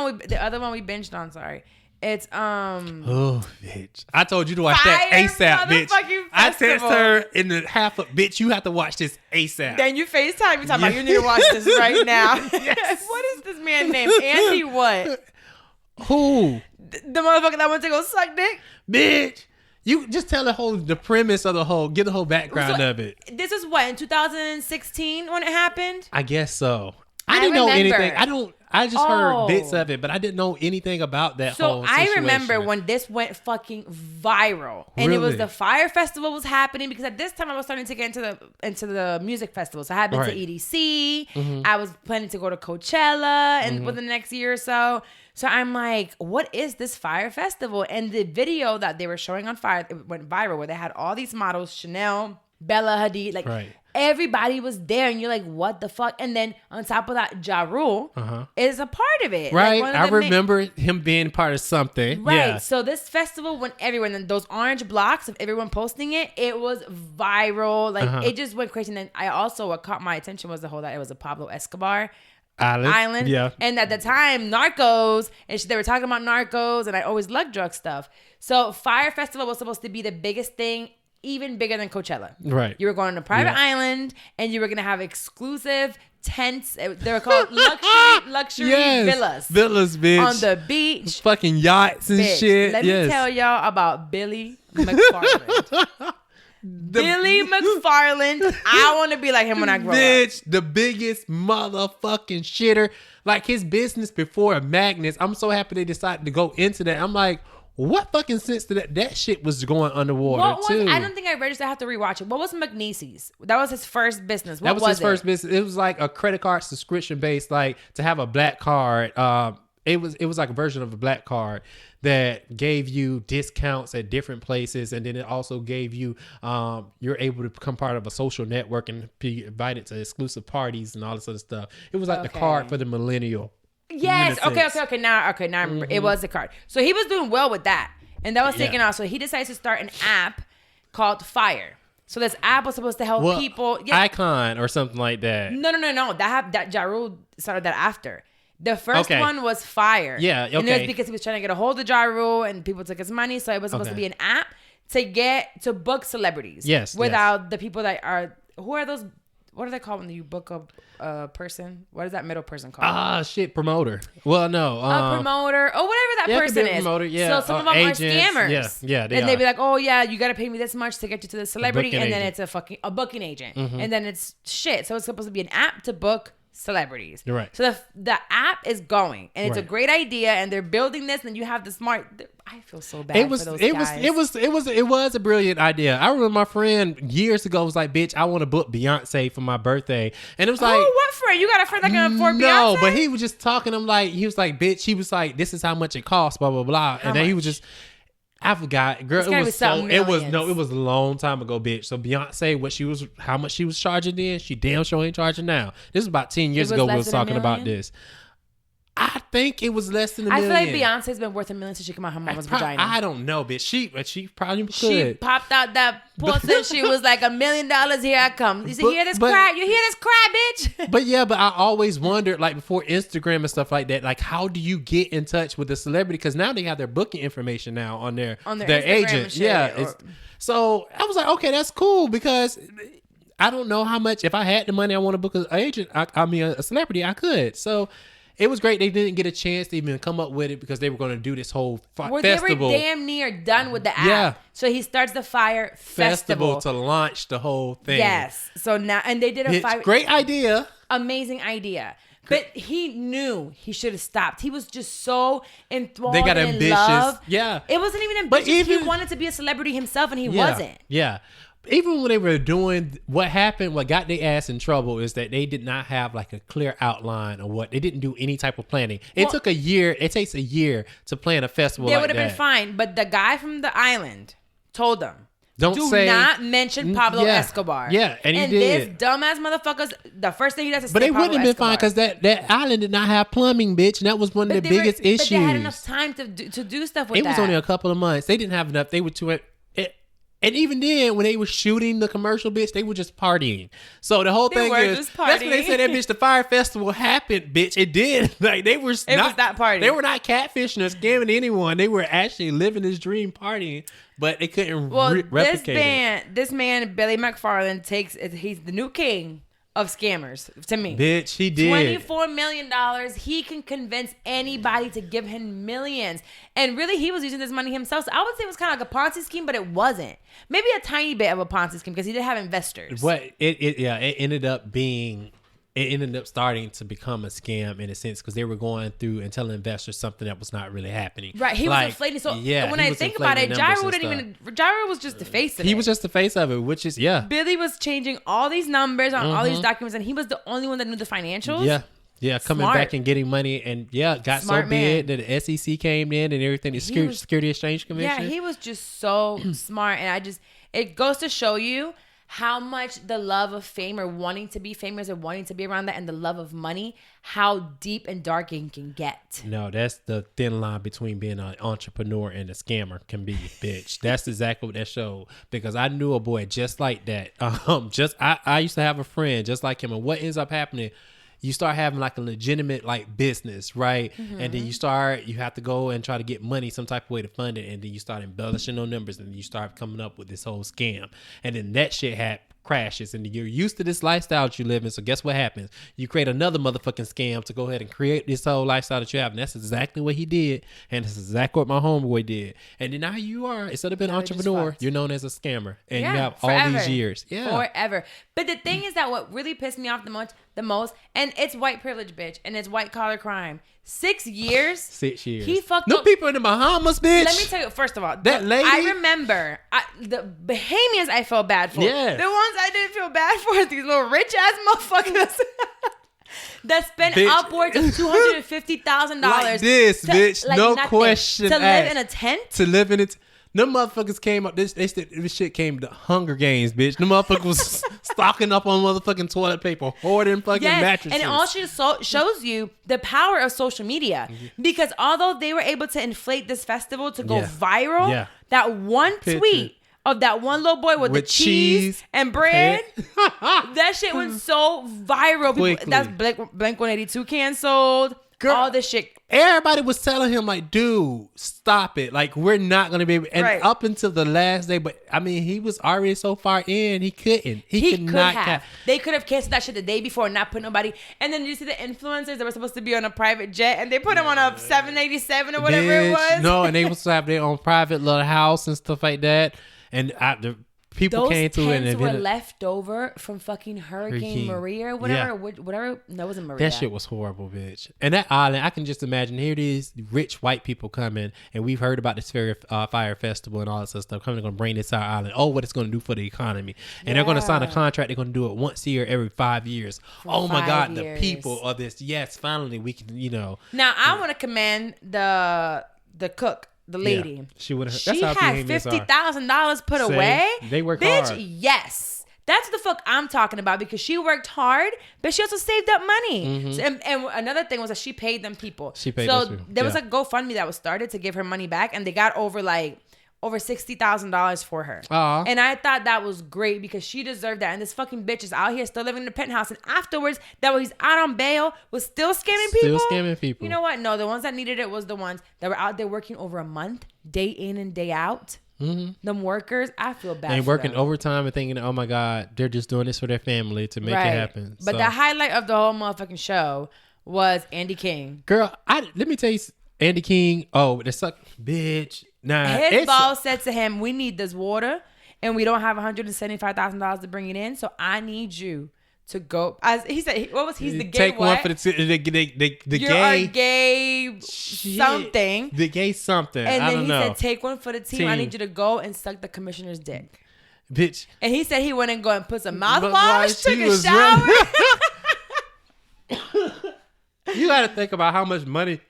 one we binged on. Sorry, it's Oh, bitch! I told you to watch that ASAP, bitch. I text her in the half of bitch. You have to watch this ASAP. Then you FaceTime me talking about you need to watch this right now. Yes. What is this man named Andy? What? Who? The motherfucker that went to go suck dick, bitch. You just tell the premise of get the whole background of it. This is what, in 2016 when it happened? I guess so. I didn't know anything. I just heard bits of it, but I didn't know anything about that whole situation. So I remember when this went fucking viral. And it was the Fyre Festival was happening because at this time I was starting to get into the music festival. So I had been to EDC. Mm-hmm. I was planning to go to Coachella and within the next year or so. So I'm like, what is this Fyre Festival? And the video that they were showing on Fyre, it went viral where they had all these models, Chanel, Bella Hadid, everybody was there. And you're like, what the fuck? And then on top of that, Ja Rule is a part of it. Right. Like I remember him being part of something. Right. Yeah. So this festival went everywhere. And then those orange blocks of everyone posting it, it was viral. Like it just went crazy. And then what caught my attention was the whole that it was a Pablo Escobar Island. Yeah. And at the time, Narcos, and they were talking about Narcos, and I always loved drug stuff. So Fyre Festival was supposed to be the biggest thing, even bigger than Coachella. Right. You were going on a private island, and you were going to have exclusive tents. They were called luxury villas. Villas, bitch. On the beach. Fucking yachts and shit. Let me tell y'all about Billy McFarland. Billy McFarland. I want to be like him when I grow up. Bitch, the biggest motherfucking shitter. Like his business before Magnus. I'm so happy they decided to go into that. I'm like, what fucking sense did that shit was going underwater too? I don't think I registered. I have to rewatch it. What was McNeese's? That was his first business. What that was his first business. It was like a credit card subscription based, like to have a black card. It was like a version of a black card that gave you discounts at different places, and then it also gave you you're able to become part of a social network and be invited to exclusive parties and all this other stuff. It was like the card for the millennial. Yes. Okay. Now I remember. It was the card. So he was doing well with that, and that was taken off. So he decides to start an app called Fyre. So this app was supposed to help people. Yeah. Icon or something like that. No. That Ja Rule started that after. The first one was Fyre. Yeah. Okay. And it was because he was trying to get a hold of Ja Rule, and people took his money. So it was supposed to be an app to book celebrities. Yes. Without the people that are who are those. What are they called when you book a person? What is that middle person called? Promoter. Well, no. A promoter or whatever that person is. Promoter, yeah. So some of them are scammers. Yeah, and they'd be like, oh yeah, you got to pay me this much to get you to the celebrity. And then it's a booking agent. And then it's shit. So it's supposed to be an app to book celebrities. You're right. So the app is going, and it's a great idea, and they're building this, and you have the smart. I feel so bad for those guys. It was a brilliant idea. I remember my friend years ago was like, "Bitch, I want to book Beyonce for my birthday," and it was like, "Oh, what friend? You got a friend that can afford Beyonce?" No, but he was just talking. He was like, "Bitch," he was like, "This is how much it costs." Blah blah blah, and then he was just. I forgot, girl. It was a long time ago, bitch. So Beyonce, how much she was charging then, she damn sure ain't charging now. This was about 10 years ago. We was talking about this. I think it was less than $1 million. I feel like Beyonce's been worth $1 million since she came out her mama's vagina. I don't know, bitch. She probably could. She popped out that pussy and she was like, $1 million, here I come. You hear this cry? You hear this cry, bitch? But I always wondered, like before Instagram and stuff like that, like how do you get in touch with the celebrity? Because now they have their booking information now on their agent. Yeah. So I was like, okay, that's cool because I don't know how much. If I had the money, I want to book an agent. A celebrity, I could. So. It was great. They didn't get a chance to even come up with it because they were going to do this whole festival. They were damn near done with the app. Yeah. So he starts the Fyre Festival to launch the whole thing. Yes. So now, and they did a great idea. Amazing idea. But he knew he should have stopped. He was just so enthralled. They got ambitious. Love. Yeah. It wasn't even ambitious. He wanted to be a celebrity himself and he wasn't. Yeah. Even when they were doing what happened, what got their ass in trouble is that they did not have like a clear outline of what they didn't do any type of planning. It took a year. It takes a year to plan a festival. They would have been fine, but the guy from the island told them, do not mention Pablo Escobar. Yeah, and he did. This dumbass motherfuckers, the first thing he does is but say they Pablo wouldn't have been fine Escobar. because that island did not have plumbing, bitch, and that was one of the biggest issues. But they had enough time to do stuff with that. It was only a couple of months. They didn't have enough. They were too. And even then, when they were shooting the commercial, bitch, they were just partying. So the whole thing is, that's when they said that bitch, the Fyre Festival happened, bitch. It did. Like it was that party. They were not catfishing or scamming anyone. They were actually living this dream partying, but they couldn't replicate it. This man, Billy McFarland, he's the new king of scammers to me. Bitch, he did. $24 million. He can convince anybody to give him millions. And really, he was using this money himself. So I would say it was kind of like a Ponzi scheme, but it wasn't. Maybe a tiny bit of a Ponzi scheme because he did have investors. What it ended up starting to become a scam in a sense because they were going through and telling investors something that was not really happening. Right, he was inflating. So when I think about it, Ja Rule was just the face of it. He was just the face of it, which is Billy was changing all these numbers on all these documents, and he was the only one that knew the financials. Yeah, coming back and getting money, and got smart so big that the SEC came in and everything. The Security Exchange Commission. Yeah, he was just so smart, and it goes to show you how much the love of fame or wanting to be famous or wanting to be around that and the love of money, how deep and dark it can get. No, that's the thin line between being an entrepreneur and a scammer can be, bitch. That's exactly what that showed because I knew a boy just like that. I used to have a friend just like him, and what ends up happening you start having like a legitimate like business, right? And then you have to go and try to get money some type of way to fund it, and then you start embellishing on numbers, and then you start coming up with this whole scam, and then that shit crashes, and you're used to this lifestyle that you live in. So guess what happens? You create another motherfucking scam to go ahead and create this whole lifestyle that you have, and that's exactly what he did, and that's exactly what my homeboy did. And then now you are, instead of being an entrepreneur, you're known as a scammer, and you have all these years, forever. But the thing is that what really pissed me off the most, and it's white privilege, bitch, and it's white collar crime. 6 years. 6 years. He fucked no up. People in the Bahamas, bitch. Let me tell you, first of all, that lady. I remember the Bahamians I felt bad for. Yeah. The ones I didn't feel bad for is these little rich ass motherfuckers that spend upwards of $250,000. Like this, bitch. Like no nothing. Question. To live in a tent? To live in it. Them motherfuckers came up. This shit came to Hunger Games, bitch. Them motherfuckers was stocking up on motherfucking toilet paper, hoarding fucking mattresses. And it also shows you the power of social media. Because although they were able to inflate this festival to go viral, that one tweet of that one little boy with the cheese and bread, that shit went so viral. People, that's Blink 182 canceled. Girl, all this shit. Everybody was telling him, like, dude, stop it. Like, we're not going to be able. And up until the last day, but I mean, he was already so far in, he couldn't. He could not have. They could have canceled that shit the day before and not put nobody. And then you see the influencers that were supposed to be on a private jet, and they put them on a 787 or whatever it was. No, and they was to have their own private little house and stuff like that. And people came to it, and those were left over from fucking Hurricane Maria or whatever. Whatever. No, it wasn't Maria. That shit was horrible, bitch. And that island, I can just imagine. Here it is, rich white people coming, and we've heard about this Fyre Festival and all this stuff. Coming, going to bring this to our island. Oh, what it's going to do for the economy. And they're going to sign a contract. They're going to do it once a year, every 5 years. Oh my God, the people of this. Yes, finally we can. Now I want to commend the cook. The lady, she had $50,000 put away. They worked hard. Bitch, yes, that's the fuck I'm talking about, because she worked hard, but she also saved up money. So, and another thing was that she paid them people. There was a GoFundMe that was started to give her money back, and they got over $60,000 for her. And I thought that was great, because she deserved that. And this fucking bitch is out here still living in the penthouse, and afterwards, that was out on bail, was still scamming people. You know what? No, the ones that needed it was the ones that were out there working over a month, day in and day out. Them workers, I feel bad. And for working them. overtime and thinking, oh my God, they're just doing this for their family to make it happen. But the highlight of the whole motherfucking show was Andy King. Girl, let me tell you, Andy King. Oh, that suck, bitch. Nah, his boss said to him, "We need this water, and we don't have $175,000 to bring it in. So I need you to go." As he said, "What was he's the gay take what? One for the You're gay a gay something. The gay something. And I then don't he know. said, "Take one for the team. I need you to go and suck the commissioner's dick." Bitch. And he said he went and go and put some mouthwash, took a shower. You got to think about how much money.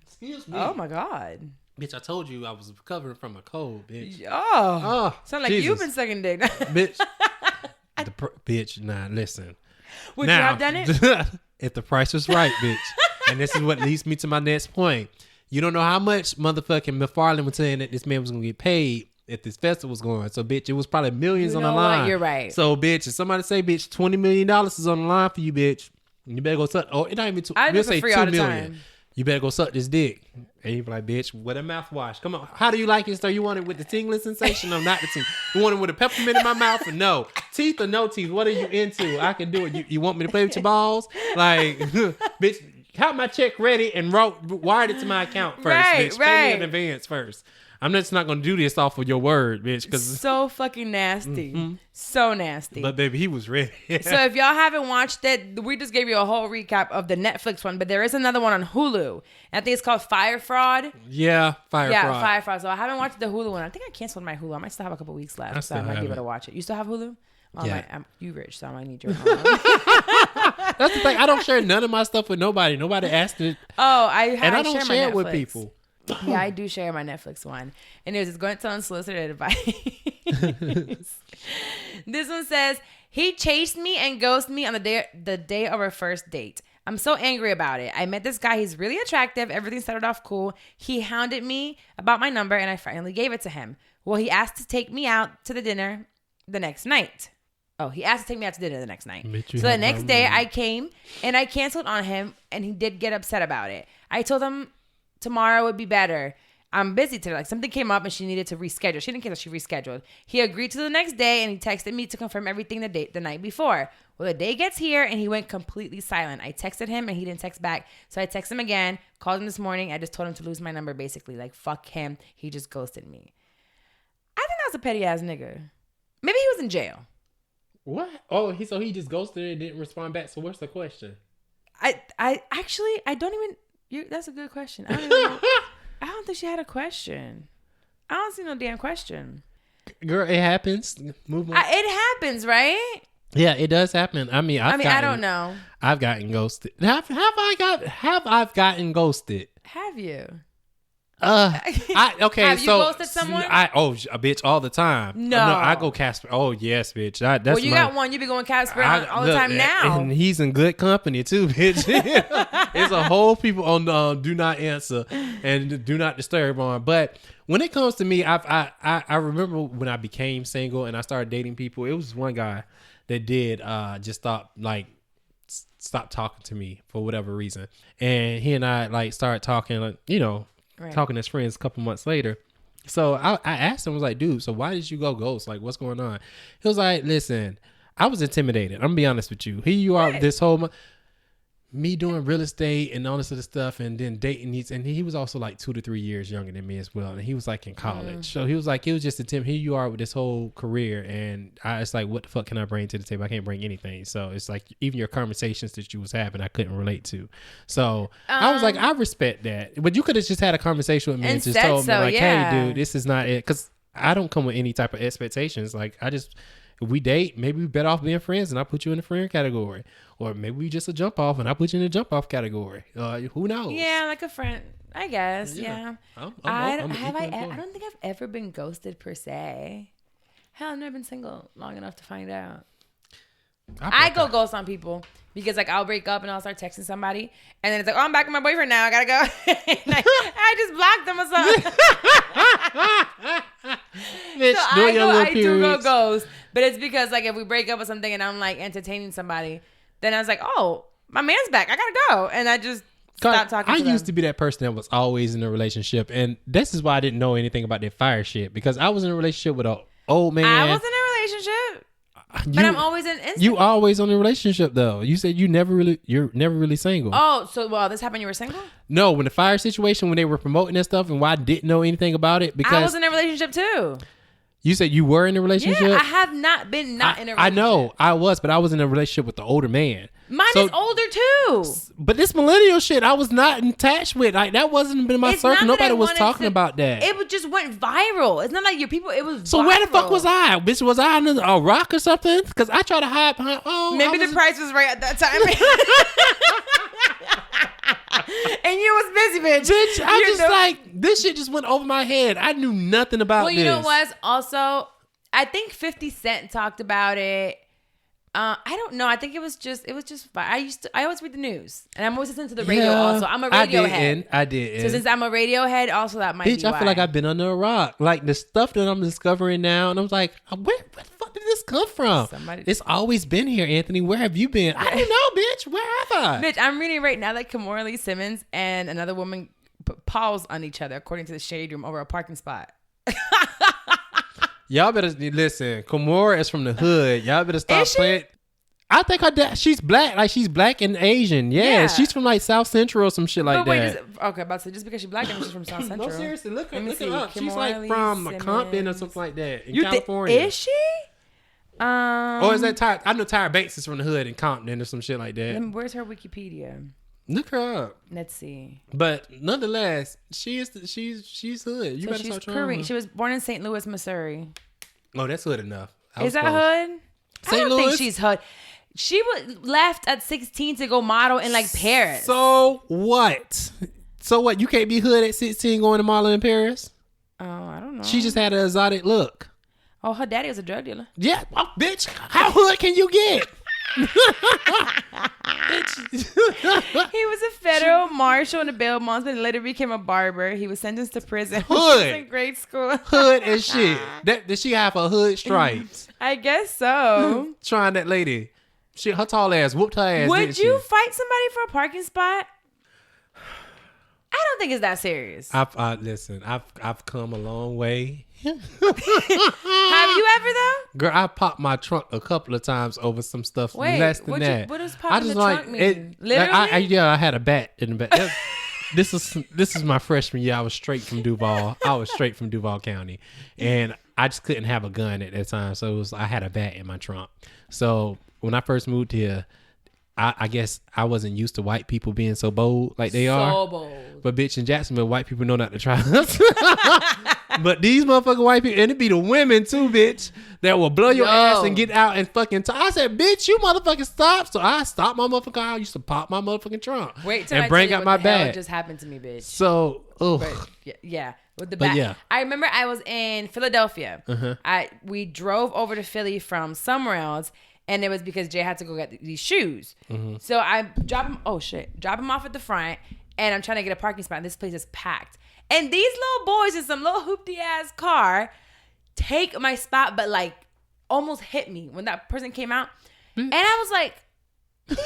Excuse me. Oh my God. Bitch, I told you I was recovering from a cold, bitch. Oh. Sound like Jesus. You've been sucking dick. Bitch. Bitch, nah, listen. Would you have done it? If the price was right, bitch. And this is what leads me to my next point. You don't know how much motherfucking McFarlane was saying that this man was going to get paid if this festival was going. So, bitch, it was probably millions on the line. What? You're right. So, bitch, if somebody say, bitch, $20 million is on the line for you, bitch, you better go suck. Oh, it not even we'll say $2 million. You better go suck this dick. And you be like, bitch, with a mouthwash. Come on. How do you like it, sir? You want it with the tingling sensation or not the tingling? You want it with a peppermint in my mouth or no? Teeth or no teeth? What are you into? I can do it. You want me to play with your balls? Like, bitch, have my check ready and wired it to my account first, bitch. Pay me in advance first. I'm just not going to do this off of your word, bitch. Cause so fucking nasty. So nasty. But, baby, he was ready. So, if y'all haven't watched it, we just gave you a whole recap of the Netflix one. But there is another one on Hulu. I think it's called Fyre Fraud. Yeah, Fyre Fraud. Fyre Fraud. So, I haven't watched the Hulu one. I think I canceled my Hulu. I might still have a couple weeks left. So, I might be able to watch it. You still have Hulu? Oh, yeah. You rich, so I might need your That's the thing. I don't share none of my stuff with nobody. Nobody asked it. Oh, and I don't share it with people. Yeah, I do share my Netflix one. And it was going to unsolicited advice. This one says, he chased me and ghosted me on the day of our first date. I'm so angry about it. I met this guy. He's really attractive. Everything started off cool. He hounded me about my number, and I finally gave it to him. Well, he asked to take me out to the dinner the next night. Oh, he asked to take me out to dinner the next night. Bitch, So the next day I came and I canceled on him, and he did get upset about it. I told him tomorrow would be better. I'm busy today. Like something came up and she needed to reschedule. She didn't cancel, she rescheduled. He agreed to the next day and he texted me to confirm everything the night before. Well, the day gets here and he went completely silent. I texted him and he didn't text back. So I texted him again, called him this morning. I just told him to lose my number basically. Like, fuck him. He just ghosted me. I think that was a petty ass nigga. Maybe he was in jail. What? Oh, so he just ghosted and didn't respond back. So what's the question? I actually don't even. That's a good question. I don't even know. I don't think she had a question. I don't see no damn question. Girl, it happens. Move on. It happens, right? Yeah, it does happen. I don't know. I've gotten ghosted. Have I gotten ghosted? Have you? Okay. Have you ghosted someone? A bitch all the time. No, I go Casper. Oh yes, bitch. That's well, you got one. You be going Casper all the time now, and he's in good company too, bitch. There's a whole people on do not answer and do not disturb on. But when it comes to me, I remember when I became single and I started dating people. It was one guy that did just stop talking to me for whatever reason, and he and I like started talking, like, talking as friends a couple months later. So I asked him, I was like, dude, so why did you go ghost? Like, what's going on? He was like, listen, I was intimidated. I'm gonna be honest with you. Here you are, this whole me doing real estate and all this other stuff, and then dating and he was also like 2 to 3 years younger than me as well, and he was like in college. So he was like, it was just here you are with this whole career, and it's like, what the fuck can I bring to the table? I can't bring anything. So it's like, even your conversations that you was having, I couldn't relate to. So I was like, I respect that, but you could have just had a conversation with me and just told me like, hey dude, this is not it, because I don't come with any type of expectations. Like, if we date, maybe we better off being friends and I put you in the friend category. Or maybe we just a jump off and I put you in the jump off category. Who knows? Yeah, like a friend, I guess. Yeah. I don't think I've ever been ghosted per se. Hell, I've never been single long enough to find out. I go ghost on people because like I'll break up and I'll start texting somebody and then it's like, oh, I'm back with my boyfriend now. I gotta go. I just blocked them or something. Bitch, so I do go ghost, but it's because like if we break up or something and I'm like entertaining somebody, then I was like, oh, my man's back. I gotta go, and I just stopped talking. I used to be that person that was always in a relationship, and this is why I didn't know anything about that Fyre shit, because I was in a relationship with an old man. I was in a relationship. But I'm always in instant. You always on a relationship though. You said you're never really single. Oh, so this happened you were single? No, when the Fyre situation, when they were promoting that stuff and why I didn't know anything about it, because I was in a relationship too. You said you were in a relationship? Yeah, I have not been in a relationship. I know, I was, but I was in a relationship with the older man. Mine is older too. But this millennial shit, I was not attached with. Like, that wasn't in my circle. Nobody was talking about that. It just went viral. It's not like your people. It was so viral. Where the fuck was I? Bitch, was I on a rock or something? Because I tried to hide behind. Maybe the price was right at that time. And you was busy, bitch. I'm just like, this shit just went over my head. I knew nothing about this. Well, you know what? Also, I think 50 Cent talked about it. I don't know. I think it was just I always read the news, and I'm always listening to the radio. Also, I'm a Radiohead. I did. So since I'm a Radiohead, also that might be why. I feel like I've been under a rock. Like the stuff that I'm discovering now, and I'm like, where the fuck did this come from? It's always been here, Anthony. Where have you been? I don't know, bitch. Where have I? Bitch, I'm reading right now that Kimora Lee Simmons and another woman put paws on each other, according to the Shade Room, over a parking spot. Y'all better listen. Kimora is from the hood. Y'all better stop playing. I think her dad, she's black. Like, she's black and Asian. Yeah. She's from like South Central or some shit like that. About to say, just because she's black, she's from South Central. No, seriously, look her up. She's like from Compton or something like that in California. Is she? Or is that Tyra? I know Tyra Banks is from the hood in Compton or some shit like that. Where's her Wikipedia? Look her up. Let's see. But nonetheless, she's hood. You better start trying. She was born in St. Louis, Missouri. Oh, that's hood enough. Is that hood? I don't think she's hood. She left at 16 to go model in like Paris. So what? You can't be hood at 16 going to model in Paris? Oh, I don't know. She just had an exotic look. Oh, her daddy was a drug dealer. Yeah, bitch. How hood can you get? He was a federal marshal in the Belmonts, but later became a barber. He was sentenced to prison. Hood. In grade school. Hood and shit. Did she have her hood stripes? I guess so. Trying that lady. Her tall ass whooped her ass. Would you fight somebody for a parking spot? I don't think it's that serious. I've come a long way. Have you ever though? Girl, I popped my trunk a couple of times over some stuff less than that. What does popping the trunk mean? Literally? I had a bat in the back. This is my freshman year. I was straight from Duval. County, and I just couldn't have a gun at that time. So I had a bat in my trunk. So when I first moved here, I guess I wasn't used to white people being so bold like they are. So bold. But bitch, in Jacksonville, white people know not to try us. But these motherfucking white people, and it be the women too, bitch, that will blow your ass and get out and fucking I said, bitch, you motherfucking stop. So I stopped my motherfucking car. I used to pop my motherfucking trunk. Wait till and I bring tell you out what my the hell bag. just happened to me, bitch. So, Yeah, with the back. Yeah. I remember I was in Philadelphia. We drove over to Philly from somewhere else. And it was because Jay had to go get these shoes. So I drop him off at the front, and I'm trying to get a parking spot. And this place is packed. And these little boys in some little hoopty ass car take my spot, but like almost hit me when that person came out. And I was like, did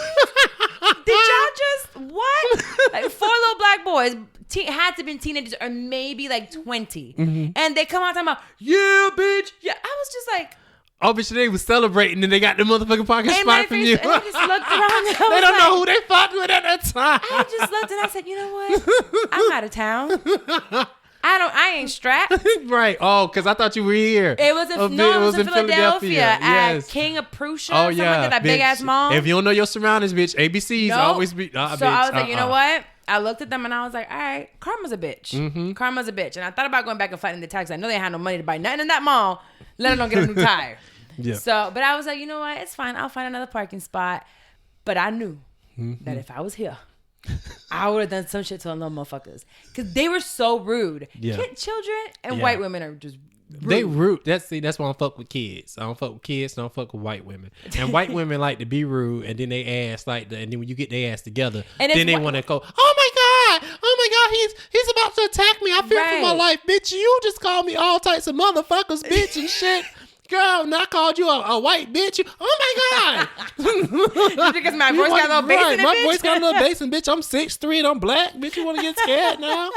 y'all just what? Like 4 little black boys had to be teenagers or maybe like 20. And they come out talking about, yeah, bitch. Yeah, I was just like, obviously they was celebrating and they got the motherfucking parking spot from you. And I just looked around and they don't know who they fucked with at that time. I just looked and I said, you know what? I'm out of town. I ain't strapped. Right. Oh, because I thought you were here. It was in Philadelphia at King of Prussia. Oh, yeah. Like that big ass mall. If you don't know your surroundings, bitch, ABC's always be. So bitch, I was like, you know what? I looked at them and I was like, all right, karma's a bitch. Karma's a bitch. And I thought about going back and fighting the tax. I know they had no money to buy nothing in that mall, let alone get a new tire. Yeah. So, but I was like, you know what? It's fine. I'll find another parking spot. But I knew that if I was here, I would have done some shit to them little motherfuckers. Because they were so rude. Yeah. Children and white women are just rude. They rude. That's why I don't fuck with kids. I don't fuck with kids. I don't fuck with white women. And white women like to be rude, and then they ass and then when you get their ass together, and then they want to go, oh my god, he's about to attack me. I fear for my life, bitch. You just called me all types of motherfuckers, bitch, and shit. Girl, and I called you a white bitch. Oh my god! Just because my voice got a little bass in it, my voice got a little bass, and bitch, I'm 6'3" and I'm black. Bitch, you want to get scared now?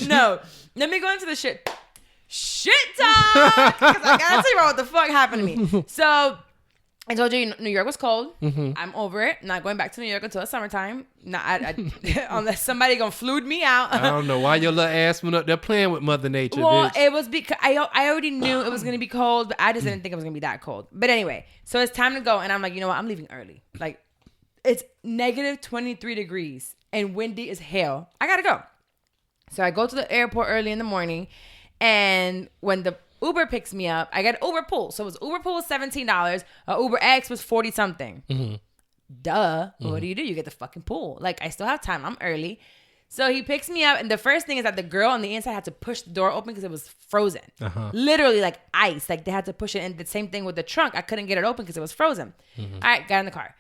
No, let me go into the shit talk because I gotta tell you about what the fuck happened to me. So I told you New York was cold. I'm over it. Not going back to New York until the summertime. Unless somebody gonna flood me out. I don't know why your little ass went up there playing with Mother Nature. Well, bitch. It was because I already knew it was gonna be cold, but I just didn't think it was gonna be that cold. But anyway, so it's time to go, and I'm like, you know what? I'm leaving early. Like, it's negative 23 degrees and windy as hell. I gotta go. So I go to the airport early in the morning, and when the Uber picks me up, I get Uber pool. So it was Uber pool was $17. Uber X was 40 something. Duh. What do? You get the fucking pool. Like, I still have time. I'm early. So he picks me up, and the first thing is that the girl on the inside had to push the door open because it was frozen. Literally like ice. Like, they had to push it. And the same thing with the trunk. I couldn't get it open because it was frozen. All right, got in the car.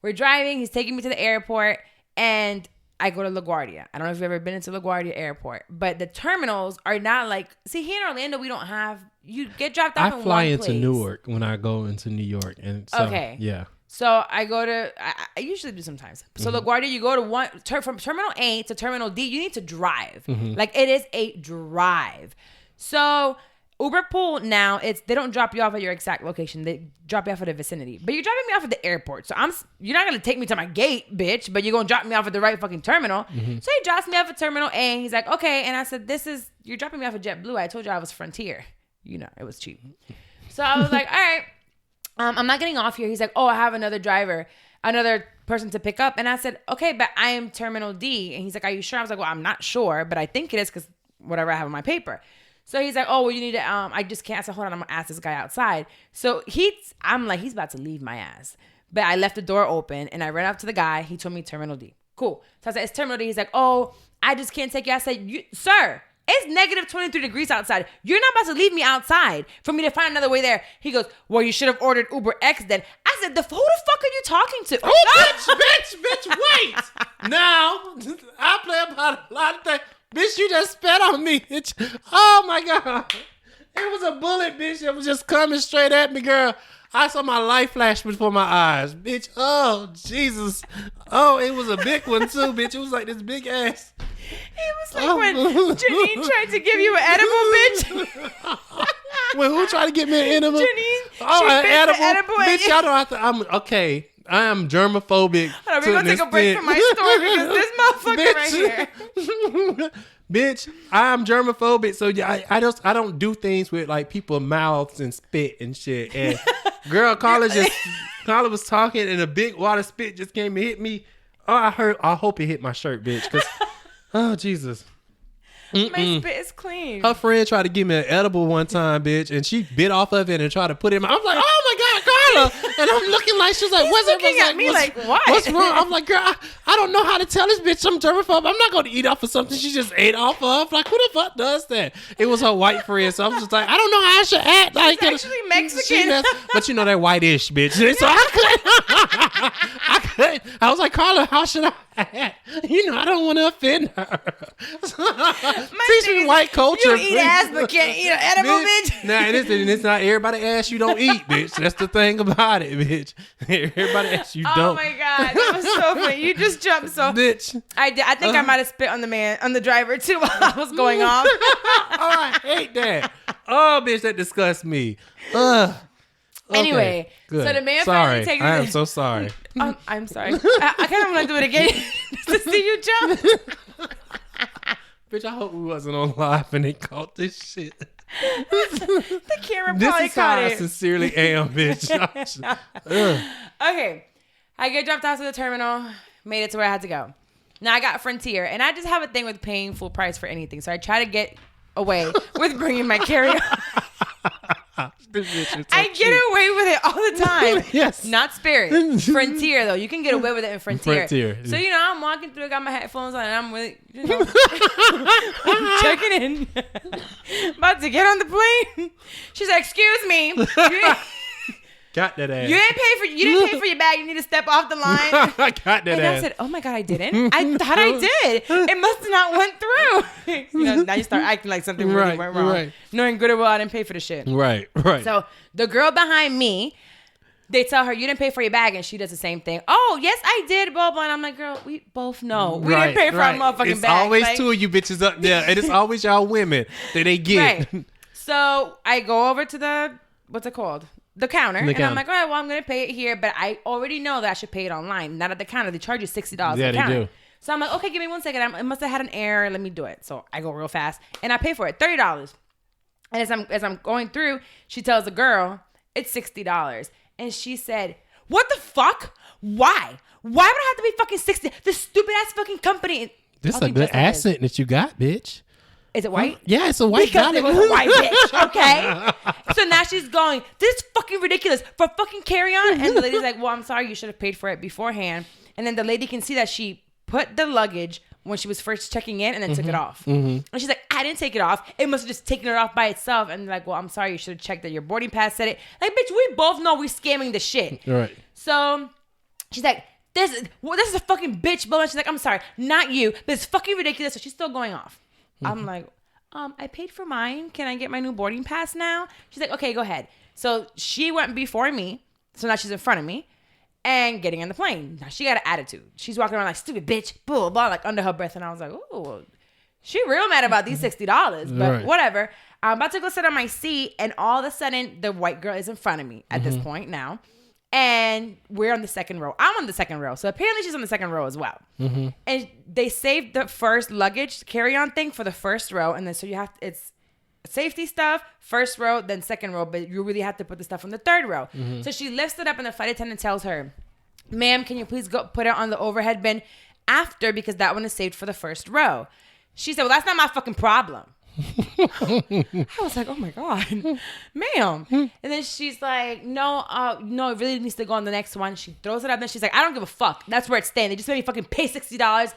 We're driving. He's taking me to the airport, and I go to LaGuardia. I don't know if you've ever been into LaGuardia Airport, but the terminals are not like, see, here in Orlando, we don't have, you get dropped off in one place. I fly into Newark when I go into New York. And so, okay. Yeah. So I go to, I usually do sometimes. So LaGuardia, you go to from Terminal A to Terminal D, you need to drive. Like, it is a drive. So Uber Pool now, they don't drop you off at your exact location. They drop you off at the vicinity. But you're dropping me off at the airport. So you're not going to take me to my gate, bitch, but you're going to drop me off at the right fucking terminal. So he drops me off at Terminal A. He's like, okay. And I said, you're dropping me off at JetBlue. I told you I was Frontier. You know, it was cheap. So I was like, all right, I'm not getting off here. He's like, oh, I have another person to pick up. And I said, okay, but I am Terminal D. And he's like, are you sure? I was like, well, I'm not sure, but I think it is because whatever I have on my paper. So he's like, oh, well, you need to, I just can't. So hold on, I'm going to ask this guy outside. So I'm like, he's about to leave my ass. But I left the door open and I ran up to the guy. He told me Terminal D. Cool. So I said, it's Terminal D. He's like, oh, I just can't take you. I said, sir, it's negative 23 degrees outside. You're not about to leave me outside for me to find another way there. He goes, well, you should have ordered Uber X then. I I said, who the fuck are you talking to? Oh, bitch, wait. Now, I play about a lot of things. Bitch, you just spat on me, bitch. Oh, my God. It was a bullet, bitch, that was just coming straight at me, girl. I saw my life flash before my eyes, bitch. Oh, Jesus. Oh, it was a big one, too, bitch. It was like this big ass. It was like when Janine tried to give you an edible, bitch. When who tried to get me an edible? Janine, an edible. Bitch, y'all don't have to. I'm okay. I am germophobic. Hold on, we're gonna take a break from my story because this motherfucker right here. Bitch, I'm germophobic, so I don't do things with like people's mouths and spit and shit. And girl, Carla was talking and a big wad of spit just came and hit me. Oh, I hope it hit my shirt, bitch. Cause oh Jesus. My spit is clean. Her friend tried to give me an edible one time, bitch, and she bit off of it and tried to put it in my... I'm like, oh my God, Carla! And I'm looking like, she's like, what's looking at me like, what? What's wrong? I'm like, girl, I don't know how to tell this bitch I'm germaphobe. I'm not going to eat off of something she just ate off of. Like, who the fuck does that? It was her white friend, so I'm just like, I don't know how I should act. Like, she's actually Mexican. But you know, that white-ish, bitch. So I couldn't. I was like, Carla, how should I act? You know, I don't want to offend her. Teach me white culture. You eat ass but can't eat an edible, bitch. Nah, it's not everybody ass you don't eat, bitch. That's the thing about it, bitch. Everybody ass you don't. Oh my God, that was so funny. You just jumped so. Bitch. I think I might have spit on the driver too while I was going off. Oh, I hate that. Oh, bitch, that disgusts me. Okay, anyway, good. So the man sorry. finally takes I am so sorry. I'm sorry. I kind of want to do it again to see you jump. Bitch, I hope we wasn't on live and they caught this shit. The camera This probably is how caught I it. sincerely am, bitch. Okay, I get dropped off to the terminal, made it to where I had to go. Now I got Frontier, and I just have a thing with paying full price for anything, so I try to get away with bringing my carry-on. I get away with it all the time. Yes. Not Spirit. Frontier, though. You can get away with it in Frontier. So, I'm walking through, I got my headphones on, and I'm really, checking in. About to get on the plane. She's like, excuse me. Got that ass. You didn't pay for your bag. You need to step off the line. I got that and ass. I said, oh my God, I didn't. I thought I did. It must have not went through. Now you start acting like something really went wrong. Right. Knowing good or well, I didn't pay for the shit. Right. So the girl behind me, they tell her, you didn't pay for your bag, and she does the same thing. Oh, yes, I did, blah, blah. And I'm like, girl, we both know. We didn't pay for our motherfucking it's bag. It's always two of you bitches up there, and it's always y'all women that they get. Right. So I go over to the, what's it called? The counter. I'm like, all right, well, I'm going to pay it here, but I already know that I should pay it online. Not at the counter. They charge you $60 at the counter. They do. So I'm like, okay, give me 1 second. It must have had an error. Let me do it. So I go real fast, and I pay for it, $30. And as I'm going through, she tells the girl, it's $60. And she said, what the fuck? Why? Why would it have to be fucking 60? This stupid ass fucking company. This is a good accent that you got, bitch. Is it white? Yeah, it's a white guy. Because it was a white bitch, okay? So now she's going, this is fucking ridiculous for fucking carry-on. And the lady's like, well, I'm sorry, you should have paid for it beforehand. And then the lady can see that she put the luggage when she was first checking in and then took it off. And she's like, I didn't take it off. It must have just taken it off by itself. And they're like, well, I'm sorry, you should have checked that your boarding pass said it. Like, bitch, we both know we're scamming the shit. Right. So she's like, this is a fucking bitch, blah. And she's like, I'm sorry, not you, but it's fucking ridiculous. So she's still going off. I'm like, I paid for mine. Can I get my new boarding pass now? She's like, okay, go ahead. So she went before me. So now she's in front of me and getting on the plane. Now she got an attitude. She's walking around like, stupid bitch, blah, blah, like under her breath. And I was like, oh, she real mad about these $60, but whatever. I'm about to go sit on my seat. And all of a sudden, the white girl is in front of me at this point now. And we're on the second row. I'm on the second row. So apparently she's on the second row as well. And they saved the first luggage carry-on thing for the first row. And then so it's safety stuff, first row, then second row. But you really have to put the stuff on the third row. So she lifts it up and the flight attendant tells her, ma'am, can you please go put it on the overhead bin after because that one is saved for the first row. She said, well, that's not my fucking problem. I was like, oh my God, ma'am. And then she's like, no, it really needs to go on the next one. She throws it up and she's like, I don't give a fuck. That's where it's staying. They just made me fucking pay $60.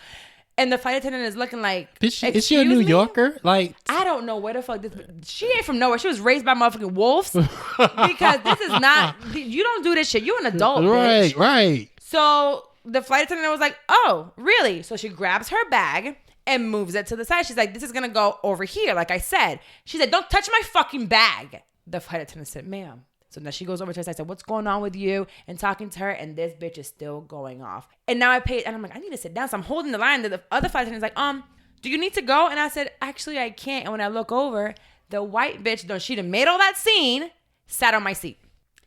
And the flight attendant is looking like, is she a New Yorker? Like, I don't know where the fuck this. She ain't from nowhere. She was raised by motherfucking wolves. Because this is not. You don't do this shit. You an adult, bitch. Right. So the flight attendant was like, "Oh, really?" So she grabs her bag and moves it to the side. She's like, "This is gonna go over here," like I said. She said, "Don't touch my fucking bag." The flight attendant said, "Ma'am." So now she goes over to her side. I said, "What's going on with you?" And talking to her, and this bitch is still going off. And now I paid, and I'm like, I need to sit down. So I'm holding the line. The other flight attendant's like, do you need to go? And I said, actually, I can't. And when I look over, the white bitch, she done made all that scene, sat on my seat.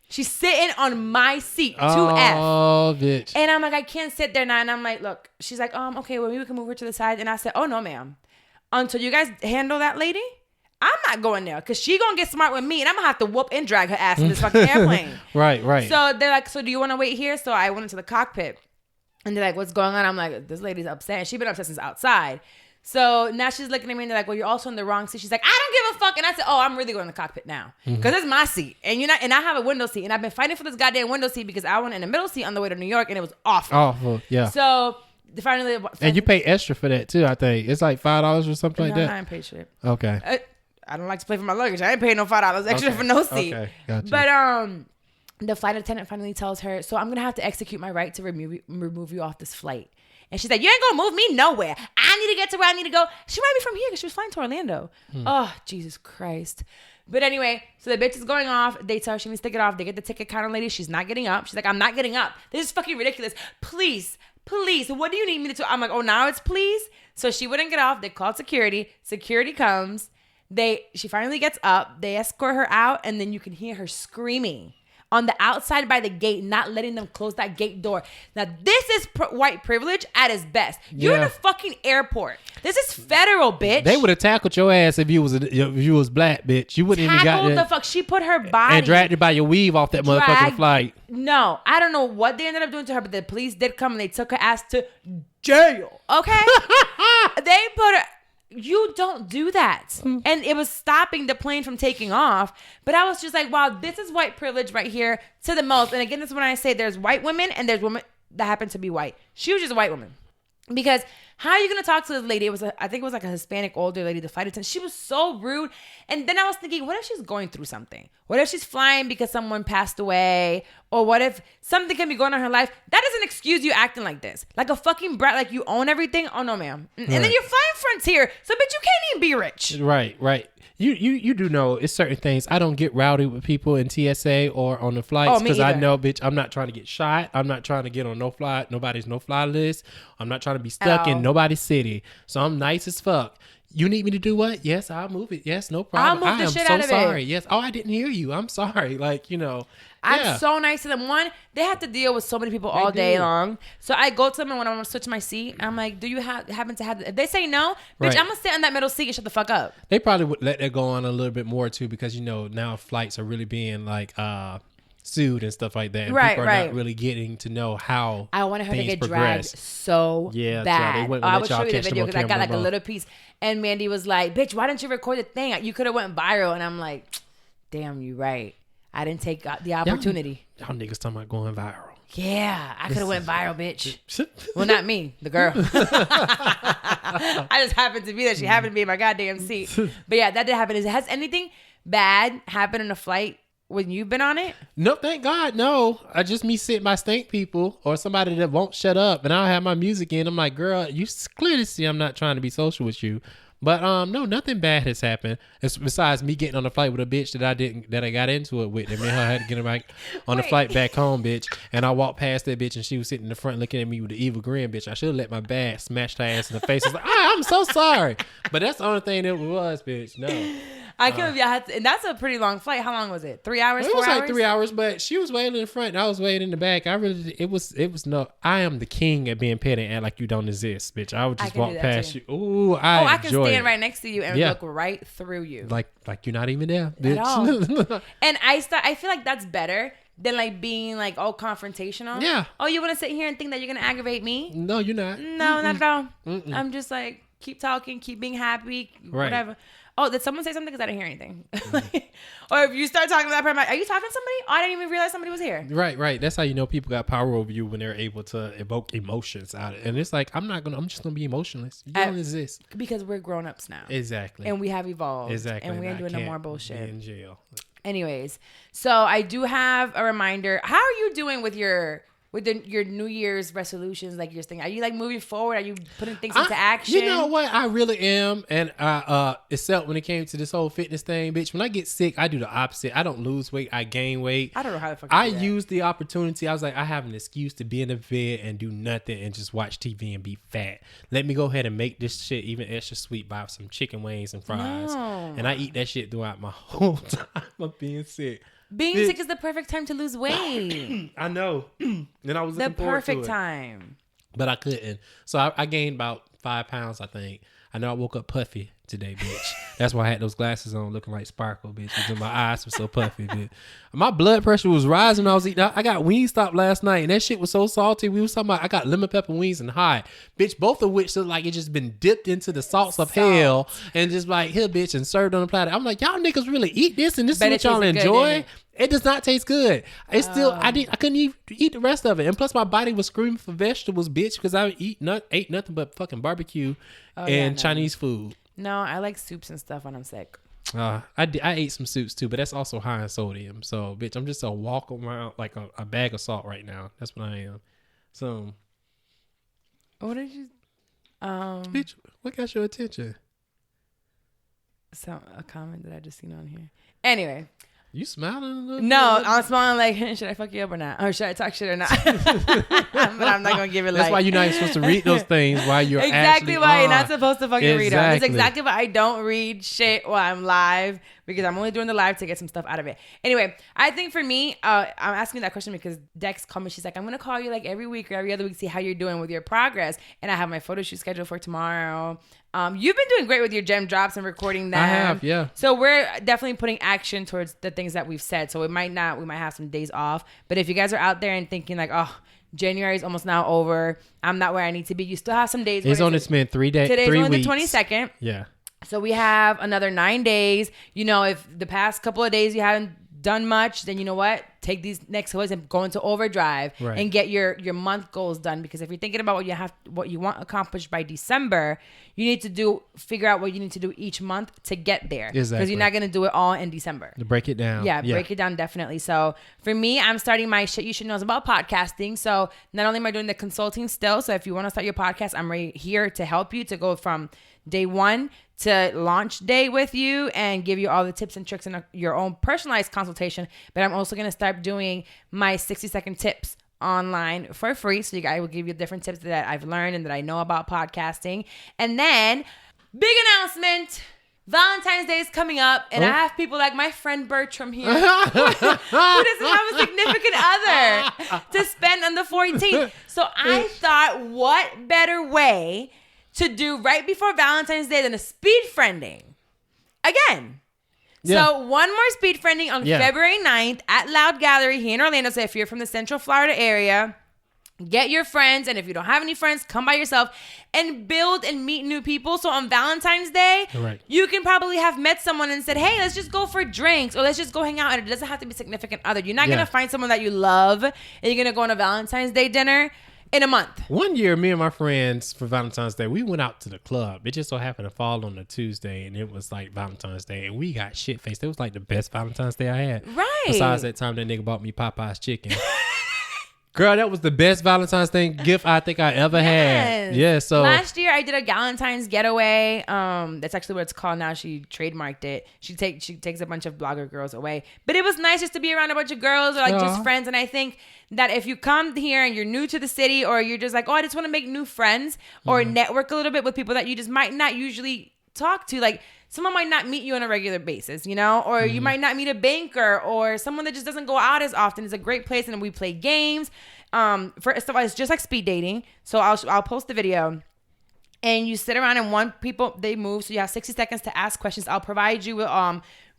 She's sitting on my seat, 2F. Oh, bitch. And I'm like, I can't sit there now. And I'm like, look, she's like, okay, well, maybe we can move her to the side. And I said, oh, no, ma'am. Until you guys handle that lady, I'm not going there because she going to get smart with me and I'm going to have to whoop and drag her ass in this fucking airplane. Right. So they're like, so do you want to wait here? So I went into the cockpit and they're like, what's going on? I'm like, this lady's upset. And she's been upset since outside. So now she's looking at me and they're like, well, you're also in the wrong seat. She's like, I don't give a fuck. And I said, oh, I'm really going to the cockpit now because it's my seat. And and I have a window seat and I've been fighting for this goddamn window seat because I went in the middle seat on the way to New York and it was awful. Awful, yeah. So finally. And you pay extra for that too, I think. It's like $5 or something like that. I ain't paid shit. Okay. I don't like to pay for my luggage. I ain't paying no $5 extra for no seat. Okay, gotcha. But the flight attendant finally tells her, so I'm going to have to execute my right to remove you off this flight. And she's like, you ain't going to move me nowhere. I need to get to where I need to go. She might be from here because she was flying to Orlando. Oh, Jesus Christ. But anyway, so the bitch is going off. They tell her she needs to get off. They get the ticket counter lady. She's not getting up. She's like, I'm not getting up. This is fucking ridiculous. Please, what do you need me to do? I'm like, oh, now it's please? So she wouldn't get off. They called security. Security comes. She finally gets up. They escort her out. And then you can hear her screaming on the outside by the gate, not letting them close that gate door. Now, this is white privilege at its best. You're in a fucking airport. This is federal, bitch. They would have tackled your ass if you was black, bitch. You wouldn't even got the fuck. She put her body and dragged her by your weave off that motherfucking flight. No, I don't know what they ended up doing to her, but the police did come and they took her ass to jail. Okay, they put her. You don't do that. And it was stopping the plane from taking off. But I was just like, wow, this is white privilege right here to the most. And again, this is when I say there's white women and there's women that happen to be white. She was just a white woman. Because how are you going to talk to this lady? I think it was like a Hispanic older lady, the flight attendant. She was so rude. And then I was thinking, what if she's going through something? What if she's flying because someone passed away? Or what if something can be going on in her life? That doesn't excuse you acting like this. Like a fucking brat, like you own everything. Oh, no, ma'am. And then you're flying Frontier. So, bitch, you can't even be rich. Right. You do know it's certain things. I don't get rowdy with people in TSA or on the flights because I know, bitch, I'm not trying to get shot. I'm not trying to get on nobody's no-fly list. I'm not trying to be stuck in nobody's city. So I'm nice as fuck. You need me to do what? Yes, I'll move it. Yes, no problem. I'll move the shit out of it. Sorry. Yes. Oh, I didn't hear you. I'm sorry. Like, I'm so nice to them. One, they have to deal with so many people all day long. So I go to them and when I want to switch my seat, I'm like, do you happen to have... If they say no, bitch, I'm going to sit in that middle seat and shut the fuck up. They probably would let that go on a little bit more too because, now flights are really being like... sued and stuff like that. And people are not really getting to know how I wanted her to get dragged so bad. I would show you the video because I got like a little piece. And Mandy was like, bitch, why didn't you record the thing? You could have went viral. And I'm like, damn, you right. I didn't take the opportunity. Y'all niggas talking about going viral. Yeah, I could have went viral, bitch. Well, not me, the girl. I just happened to be there. She happened to be in my goddamn seat. But yeah, that did happen. Has anything bad happened in a flight when you've been on it? No, thank God, no. I just me sitting by stank people or somebody that won't shut up and I'll have my music in. I'm like, girl, you clearly see I'm not trying to be social with you. But no, nothing bad has happened. It's besides me getting on a flight with a bitch that I got into it with. And me and her had to get her back on the flight back home, bitch. And I walked past that bitch and she was sitting in the front looking at me with the evil grin, bitch. I should have let my bag smash her ass in the face. I was like, I'm so sorry. But that's the only thing it was, bitch. No. I can't believe and that's a pretty long flight. How long was it? 3 hours? It was like 3 hours, but she was waiting in the front and I was waiting in the back. It was no. I am the king at being petty and act like you don't exist, bitch. I would just walk past you. Ooh, I can stand right next to you and look right through you, like you're not even there, bitch. At all. And I feel like that's better than like being like confrontational. Yeah. Oh, you want to sit here and think that you're gonna aggravate me? No, you're not. No, not at all. I'm just like keep talking, keep being happy, whatever. Oh, did someone say something? Because I didn't hear anything. Or if you start talking to that person, are you talking to somebody? Oh, I didn't even realize somebody was here. Right. That's how you know people got power over you, when they're able to evoke emotions out of it. And it's like, I'm just going to be emotionless. You don't exist. Because we're grown-ups now. Exactly. And we have evolved. Exactly. And we ain't doing no more bullshit. Be in jail. Anyways, so I do have a reminder. How are you doing with your New Year's resolutions, like your thing? Are you like moving forward? Are you putting things into action? You know what? I really am. And except when it came to this whole fitness thing, bitch, when I get sick, I do the opposite. I don't lose weight. I gain weight. I don't know how the fuck I use the opportunity. I was like, I have an excuse to be in the bed and do nothing and just watch TV and be fat. Let me go ahead and make this shit even extra sweet by some chicken wings and fries. No. And I eat that shit throughout my whole time of being sick. Being sick is the perfect time to lose weight. I know. And I was looking forward to it. The perfect time. But I couldn't. So I gained about 5 pounds, I think. I know I woke up puffy today, bitch. That's why I had those glasses on looking like Sparkle, bitch. Because my eyes were so puffy, bitch. My blood pressure was rising when I was eating. I got Wingstop last night, and that shit was so salty. We was talking about, I got lemon pepper wings and hot. Bitch, both of which look like it just been dipped into the salts of hell and just like, here, bitch, and served on the platter. I'm like, y'all niggas really eat this, and this is what y'all enjoy? It does not taste good. It's still, I couldn't eat the rest of it. And plus my body was screaming for vegetables, bitch, because I ate nothing but fucking barbecue and Chinese food. No, I like soups and stuff when I'm sick. I ate some soups too, but that's also high in sodium. So, bitch, I'm just a walk around like a bag of salt right now. That's what I am. So, what did you? Bitch, what got your attention? A comment that I just seen on here. Anyway. You smiling a little? No, I'm smiling like, should I fuck you up or not? Or should I talk shit or not? But I'm not going to give it. That's why you're not supposed to read those things while you're exactly why you're not supposed to fucking read them. That's Exactly. exactly why I don't read shit while I'm live, because I'm only doing the live to get some stuff out of it. Anyway, I think for me, I'm asking that question because Dex called me. She's like, I'm going to call you like every week or every other week, see how you're doing with your progress. And I have my photo shoot scheduled for tomorrow. You've been doing great with your gem drops and recording them. I have, yeah. So we're definitely putting action towards the things that we've said. So we might have some days off. But if you guys are out there and thinking like, oh, January is almost now over, I'm not where I need to be, you still have some days. It's only been 3 days. Today's 3 only weeks. the 22nd. Yeah. So we have another 9 days. You know, if the past couple of days you haven't done much, then you know what? Take these next weeks and go into overdrive and get your month goals done. Because if you're thinking about what you want accomplished by December, you need to figure out what you need to do each month to get there. Exactly. Because you're not going to do it all in December. To break it down. Yeah, break it down definitely. So for me, I'm starting my shit you should know about podcasting. So not only am I doing the consulting still, so if you want to start your podcast, I'm right here to help you to go from day one to launch day with you and give you all the tips and tricks in your own personalized consultation. But I'm also going to start doing my 60-second tips online for free. So I will give you different tips that I've learned and that I know about podcasting. And then big announcement. Valentine's Day is coming up, and I have people like my friend Bertram here who doesn't have a significant other to spend on the 14th. So I thought, what better way to do right before Valentine's Day than a speed friending again. Yeah. So one more speed friending on February 9th at Loud Gallery here in Orlando. So if you're from the Central Florida area, get your friends. And if you don't have any friends, come by yourself and build and meet new people. So on Valentine's Day, you can probably have met someone and said, hey, let's just go for drinks or let's just go hang out. And it doesn't have to be significant other. You're not going to find someone that you love and you're going to go on a Valentine's Day dinner in a month. One year, me and my friends for Valentine's Day, we went out to the club. It just so happened to fall on a Tuesday, and it was like Valentine's Day, and we got shit faced. It was like the best Valentine's Day I had. Right. Besides that time that nigga bought me Popeye's chicken. Girl, that was the best Valentine's Day gift I think I ever had. Yeah, so last year I did a Galentine's getaway. That's actually what it's called now. She trademarked it. She takes a bunch of blogger girls away. But it was nice just to be around a bunch of girls or like just friends. And I think that if you come here and you're new to the city or you're just like, oh, I just want to make new friends or network a little bit with people that you just might not usually talk to, like someone might not meet you on a regular basis, you know, or you might not meet a banker or someone that just doesn't go out as often. It's a great place, and we play games. First of all, it's just like speed dating. So I'll post the video, and you sit around and they move. So you have 60 seconds to ask questions. I'll provide you with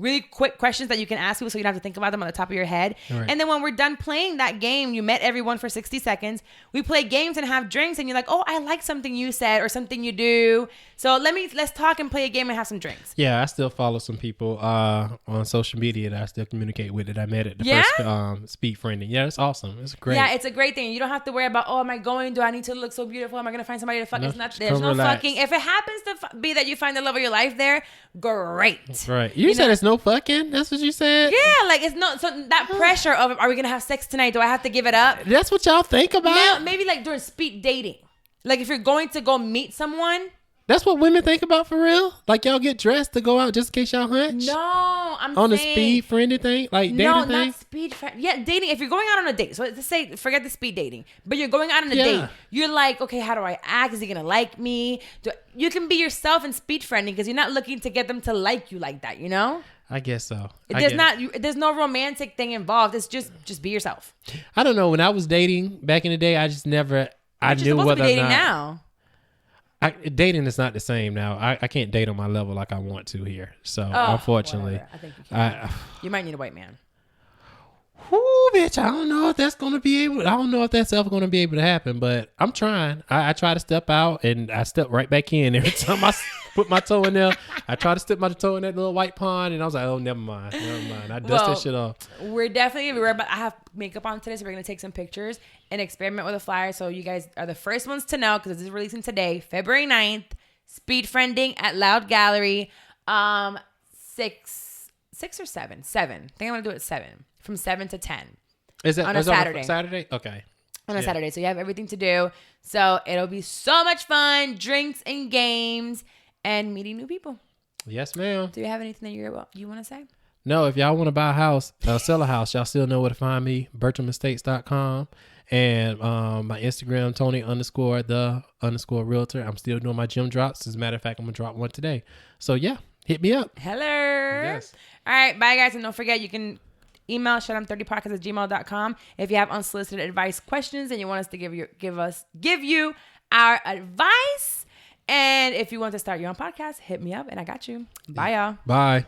really quick questions that you can ask people so you don't have to think about them on the top of your head. Right. And then when we're done playing that game, you met everyone for 60 seconds. We play games and have drinks and you're like, oh, I like something you said or something you do. So let's talk and play a game and have some drinks. Yeah, I still follow some people on social media that I still communicate with that I met at the first speed friending. Yeah, it's awesome. It's great. Yeah, it's a great thing. You don't have to worry about, oh, am I going? Do I need to look so beautiful? Am I going to find somebody to fuck? No, It's not. just There's come no relax. fucking. If it happens to be that you find the love of your life there, great. Right. You said it's no fucking? That's what you said? Yeah, like it's not. So that pressure of, are we going to have sex tonight? Do I have to give it up? That's what y'all think about? Now, maybe like during speed dating. Like if you're going to go meet someone. That's what women think about for real? Like y'all get dressed to go out just in case y'all hunch? No, I'm on saying. the speed friendly thing? Like dating No, thing? not speed friend. Yeah, dating. If you're going out on a date, so let's say, forget the speed dating, but you're going out on a date. You're like, okay, how do I act? Is he gonna like me? You can be yourself in speed friending because you're not looking to get them to like you like that, you know? I guess so. There's no romantic thing involved. It's just be yourself. I don't know. When I was dating back in the day, I just never, I knew whether or not. Now. Dating is not the same now. I can't date on my level like I want to here. So unfortunately, whatever. I think you can. You might need a white man. Whoo, bitch! I don't know if that's gonna be able. I don't know if that's ever gonna be able to happen. But I'm trying. I try to step out and I step right back in every time I put my toe in there. I try to step my toe in that little white pond, and I was like, oh, never mind. I dust that shit off. We're definitely. I have makeup on today, so we're gonna take some pictures and experiment with a flyer. So you guys are the first ones to know because this is releasing today, February 9th. Speed friending at Loud Gallery. 6 or 7. 7. I think I'm gonna do it 7. From 7 to 10. Is that on a Saturday? Saturday? Okay. On a Saturday. So you have everything to do. So it'll be so much fun. Drinks and games and meeting new people. Yes, ma'am. Do you have anything that you want to say? No, if y'all want to buy a house, sell a house, y'all still know where to find me. BertramEstates.com and my Instagram, Tony_the_realtor. I'm still doing my gym drops. As a matter of fact, I'm going to drop one today. So yeah, hit me up. Hello. Yes. All right. Bye, guys. And don't forget, you can email shutdown30podcast@gmail.com if you have unsolicited advice questions and you want us to give you our advice. And if you want to start your own podcast, hit me up and I got you. Bye, y'all. Bye.